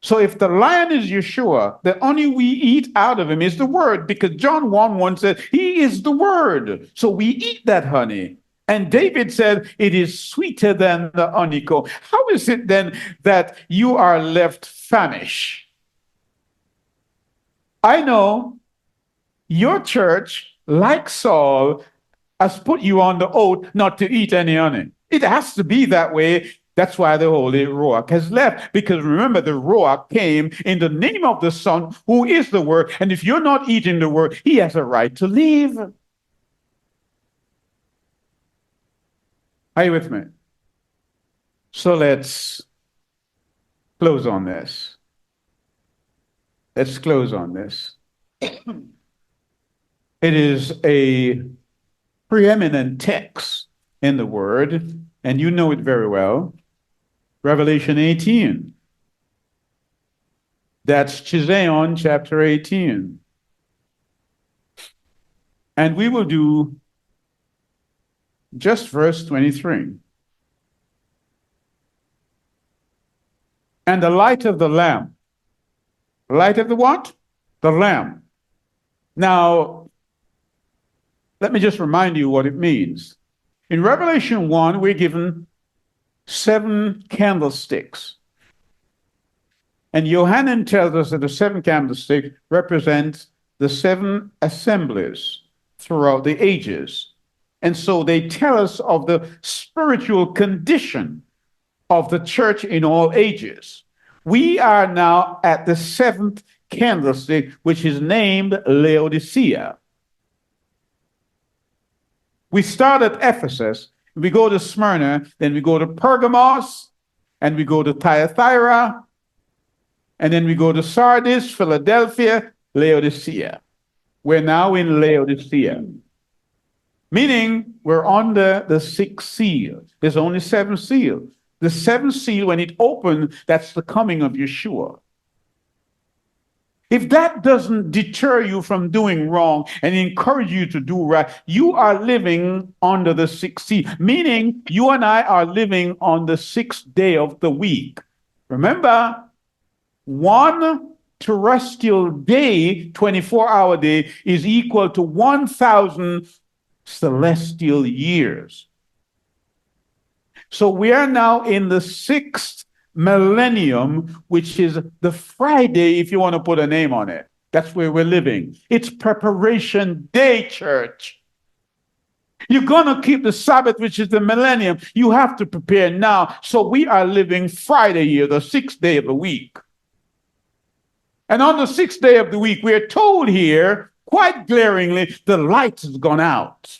So if the lion is Yeshua, the honey we eat out of him is the word, because John 1:1 says he is the word. So we eat that honey. And David said, it is sweeter than the honeycomb. How is it then that you are left famished? I know your church, like Saul, has put you on the oath not to eat any honey. It has to be that way That's why the Holy Ruach has left. Because remember, the Ruach came in the name of the Son, who is the Word. And if you're not eating the Word, he has a right to leave. Are you with me? So let's close on this. Let's close on this. It is a preeminent text in the Word, and you know it very well. Revelation 18. That's Chizayon chapter 18. And we will do just verse 23. And the light of the Lamb. Light of the what? The Lamb. Now, let me just remind you what it means. In Revelation 1, we're given 7 candlesticks. And Yohanan tells us that the 7 candlesticks represent the 7 assemblies throughout the ages. And so they tell us of the spiritual condition of the church in all ages. We are now at the 7th candlestick, which is named Laodicea. We start at Ephesus, we go to Smyrna, then we go to Pergamos, and we go to Thyatira, and then we go to Sardis, Philadelphia, Laodicea. We're now in Laodicea, meaning we're under the 6th seal. There's only 7 seals. The 7th seal, when it opened, that's the coming of Yeshua. If that doesn't deter you from doing wrong and encourage you to do right, you are living under the 6th seal, meaning you and I are living on the 6th day of the week. Remember, one terrestrial day, 24-hour day, is equal to 1,000 celestial years. So we are now in the 6th millennium, which is the Friday, if you want to put a name on it. That's where we're living. It's preparation day, church. You're going to keep the Sabbath, which is the millennium. You have to prepare now. So we are living Friday here, the 6th day of the week. And on the 6th day of the week, we are told here, quite glaringly, the light has gone out.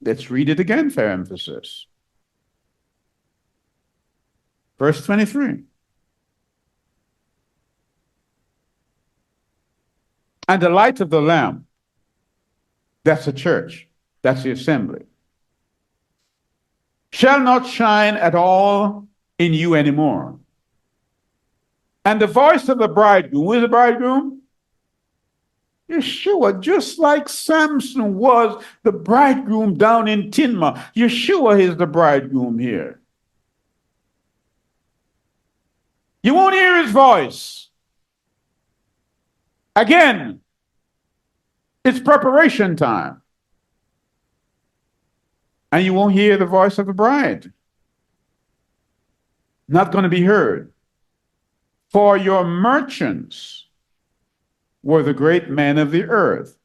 Let's read it again for emphasis. Verse 23. And the light of the Lamb, that's the church, that's the assembly, shall not shine at all in you anymore. And the voice of the bridegroom, who is the bridegroom? Yeshua, just like Samson was the bridegroom down in Timnah. Yeshua is the bridegroom here. You won't hear his voice. Again, it's preparation time. And you won't hear the voice of the bride. Not going to be heard. For your merchants were the great men of the earth.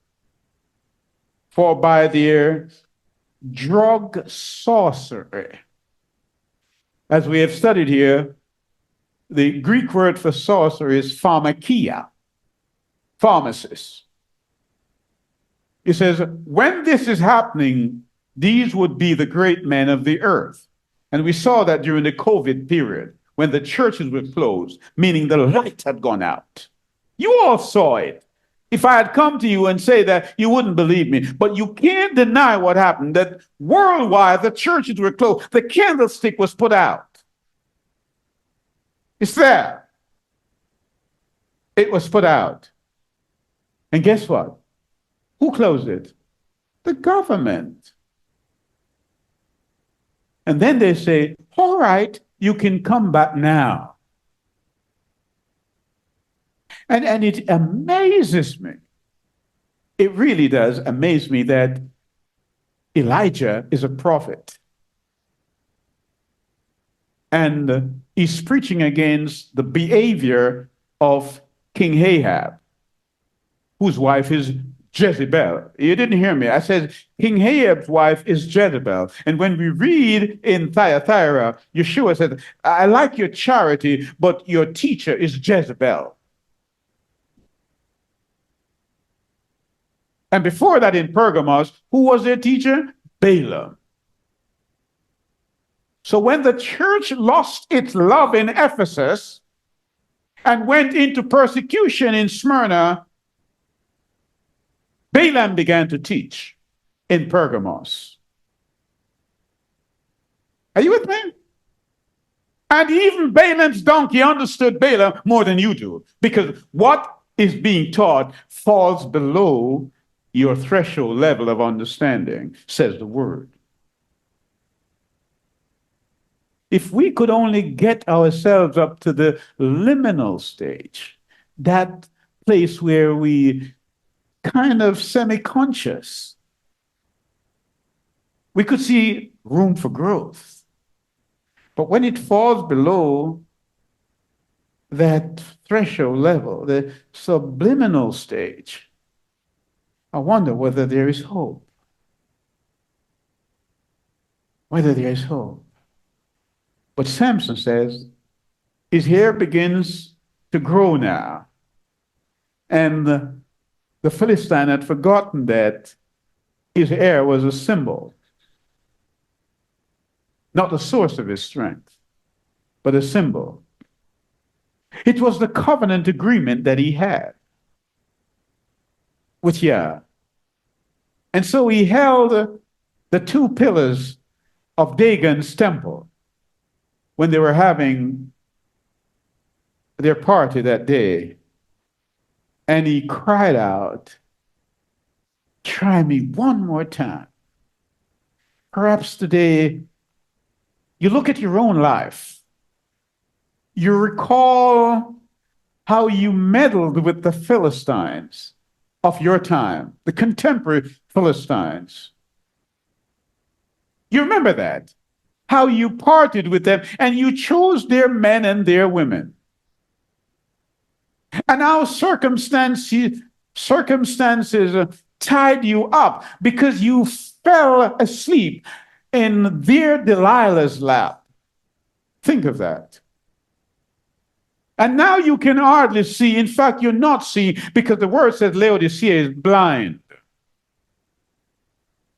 For by their drug sorcery, as we have studied here, the Greek word for sorcery is pharmakia, pharmacist. It says, when this is happening, these would be the great men of the earth. And we saw that during the COVID period, when the churches were closed, meaning the light had gone out. You all saw it. If I had come to you and say that, you wouldn't believe me. But you can't deny what happened, that worldwide the churches were closed. The candlestick was put out. It's there. It was put out. And guess what? Who closed it? The government. And then they say, all right, you can come back now. And it amazes me. It really does amaze me that Elijah is a prophet. And he's preaching against the behavior of King Ahab, whose wife is Jezebel. You didn't hear me. I said King Ahab's wife is Jezebel. And when we read in Thyatira, Yeshua said, I like your charity, but your teacher is Jezebel. And before that in Pergamos, who was their teacher? Balaam. So when the church lost its love in Ephesus and went into persecution in Smyrna, Balaam began to teach in Pergamos. Are you with me? And even Balaam's donkey understood Balaam more than you do, because what is being taught falls below your threshold level of understanding, says the word. If we could only get ourselves up to the liminal stage, that place where we kind of semi-conscious, we could see room for growth. But when it falls below that threshold level, the subliminal stage, I wonder whether there is hope. Whether there is hope. But Samson says his hair begins to grow now. And the Philistine had forgotten that his hair was a symbol, not the source of his strength, but a symbol. It was the covenant agreement that he had with Yah. And so he held the two pillars of Dagon's temple when they were having their party that day. And he cried out, try me one more time. Perhaps today you look at your own life. You recall how you meddled with the Philistines of your time, the contemporary Philistines. You remember that? How you parted with them and you chose their men and their women. And how circumstances tied you up because you fell asleep in their Delilah's lap. Think of that. And now you can hardly see. In fact, you're not seeing, because the word says Laodicea is blind,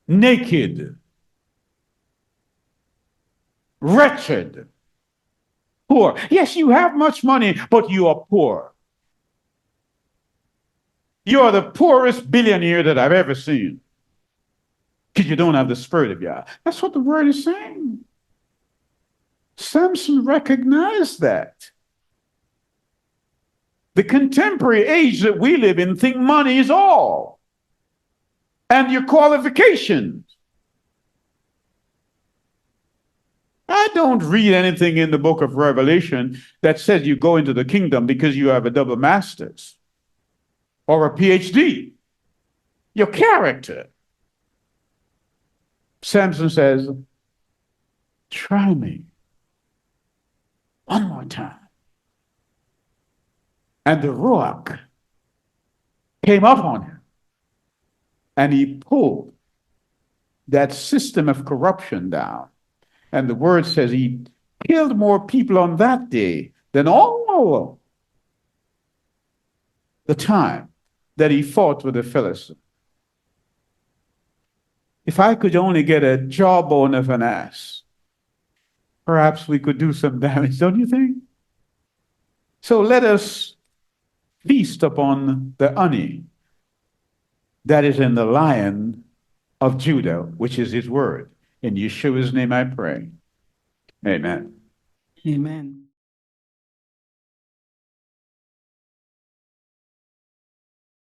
naked, wretched, poor. Yes, you have much money, but you are poor. You are the poorest billionaire that I've ever seen, because you don't have the spirit of Yah. That's what the word is saying. Samson recognized that. The contemporary age that we live in think money is all, and your qualifications. I don't read anything in the book of Revelation that says you go into the kingdom because you have a double master's or a PhD. Your character. Samson says, try me one more time. And the Ruach came up on him, and he pulled that system of corruption down. And the word says he killed more people on that day than all the time that he fought with the Philistines. If I could only get a jawbone of an ass, perhaps we could do some damage, don't you think? So let us feast upon the honey that is in the Lion of Judah, which is his word. In Yeshua's name I pray. Amen.
Amen.